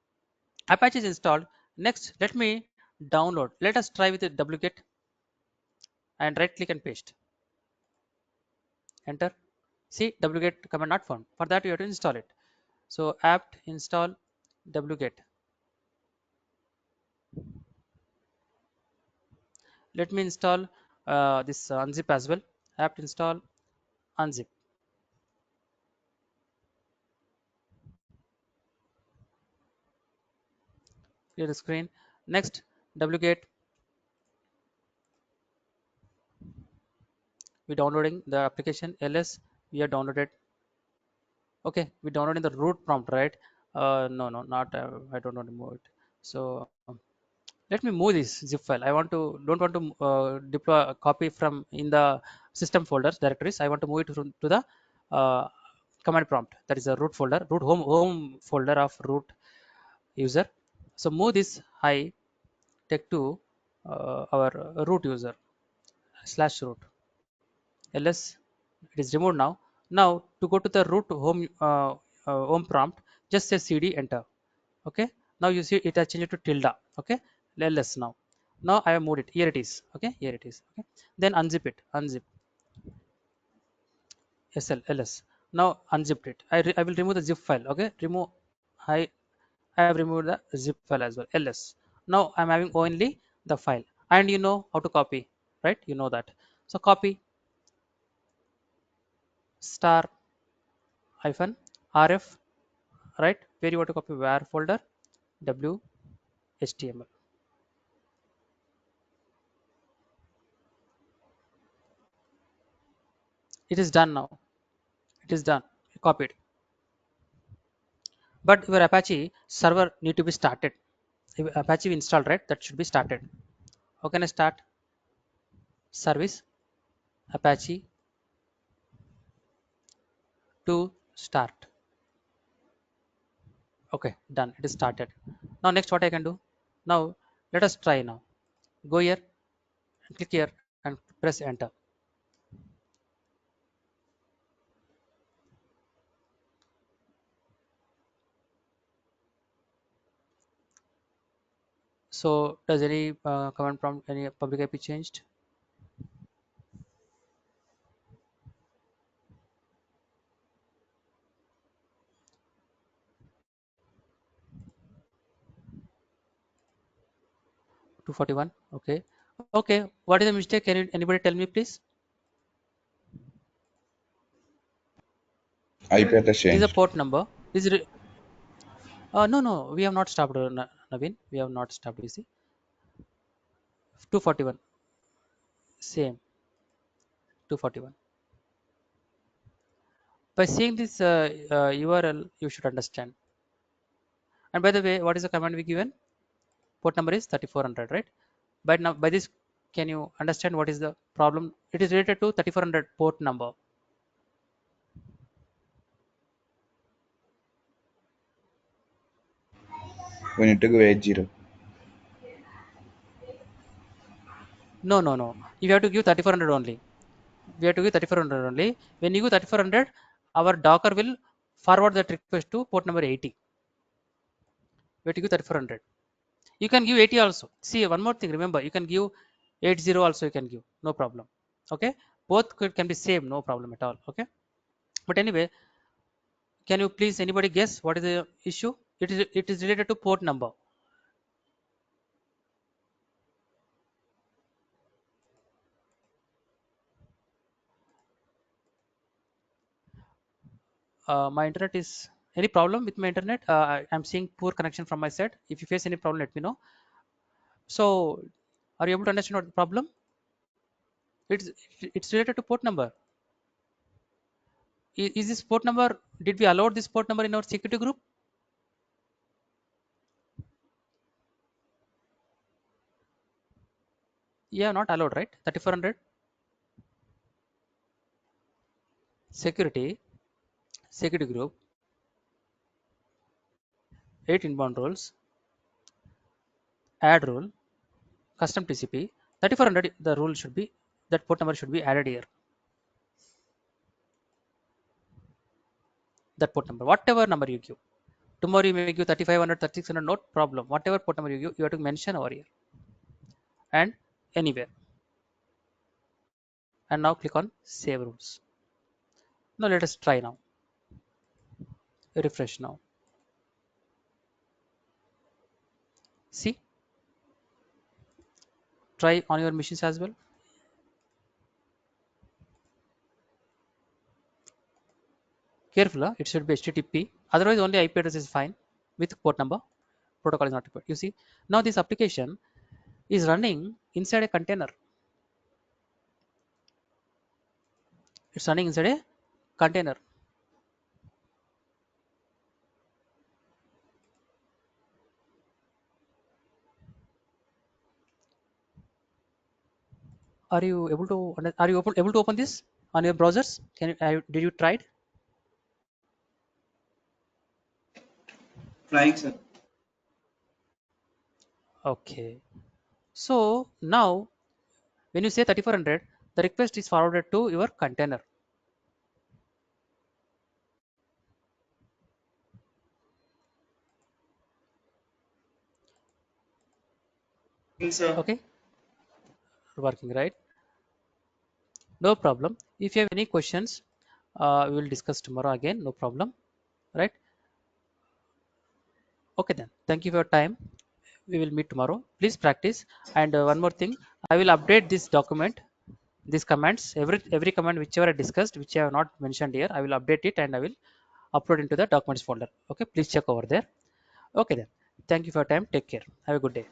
Apache is installed. Next, let me download. Let us try with the wget and right click and paste. Enter. See, wget command not found. For that you have to install it. So apt install wget. Let me install this unzip as well. Apt install unzip. Clear the screen. Next, wget, we downloading the application. ls, we are downloaded. Okay, we downloading the root prompt, right? No, no, not I don't want to move it. So let me move this zip file. I want to don't want to deploy a copy from in the system folders directories. I want to move it to the uh, command prompt. That is a root folder, root home folder of root user. So move this I take to our root user /root ls. It is removed now. Now to go to the root home prompt, just say cd enter. Okay, now you see it has changed to tilde. Okay, ls now. Now I have moved it. Here it is. Okay, here it is. Okay, then unzip it. Unzip ls. Now unzipped it. I will remove the zip file. Okay, remove. I have removed the zip file as well. ls. Now I'm having only the file, and you know how to copy, right? You know that. So copy star hyphen rf, right? Where you want to copy where folder w html. It is done now. It is done. Copied. But your Apache server need to be started. If Apache installed, right? That should be started. How can I start? Service Apache to start. Okay, done. It is started. Now next what I can do? Now let us try now. Go here and click here and press enter. So does any command prompt, any public IP changed? (241). Okay. Okay. What is the mistake? Can anybody tell me, please? IP address It is a changed. port number. No, no. We have not stopped, Naveen. We have not stopped. You see, 241. Same. 241. By seeing this URL, you should understand. And by the way, what is the command we given? Port number is 3400, right? But now by this, can you understand what is the problem? It is related to 3400 port number. We need to go 80. No, no, no. You have to give 3400 only. We have to give 3400 only. When you give 3400, our Docker will forward that request to port number 80. We have to give 3400. You can give 80 also. See, one more thing. Remember, you can give 80 also. You can give, no problem. Okay, both can be same, no problem at all. Okay, but anyway, can you please anybody guess what is the issue? It is related to port number. My internet is any problem with my internet? I'm seeing poor connection from my side. If you face any problem, let me know. So, are you able to understand what the problem? It's it's related to port number. Is this port number? Did we allow this port number in our security group? Yeah, not allowed, right? 3400 security group, 8 inbound rules, add rule, custom TCP. 3400 the rule should be, that port number should be added here. That port number, whatever number you give. Tomorrow you may give 3500, 3600, no problem. Whatever port number you give, you have to mention over here and anywhere. And now click on save rules. Now let us try now. Refresh now. See, try on your machines as well. Careful, it should be HTTP. Otherwise, only IP address is fine with port number. Protocol is not required. You see, now this application is running inside a container. It's running inside a container. Are you able to? Are you able to open this on your browsers? Can you? Did you try it? Trying, sir. Okay. So now, when you say 3400, the request is forwarded to your container. Sir. Okay, working right? No problem. If you have any questions, we will discuss tomorrow again. No problem, right? Okay then. Thank you for your time. We will meet tomorrow. Please practice. And one more thing, I will update this document, these commands, every command whichever I discussed, which I have not mentioned here, I will update it and I will upload into the documents folder. Okay, please check over there. Okay then. Thank you for your time. Take care. Have a good day.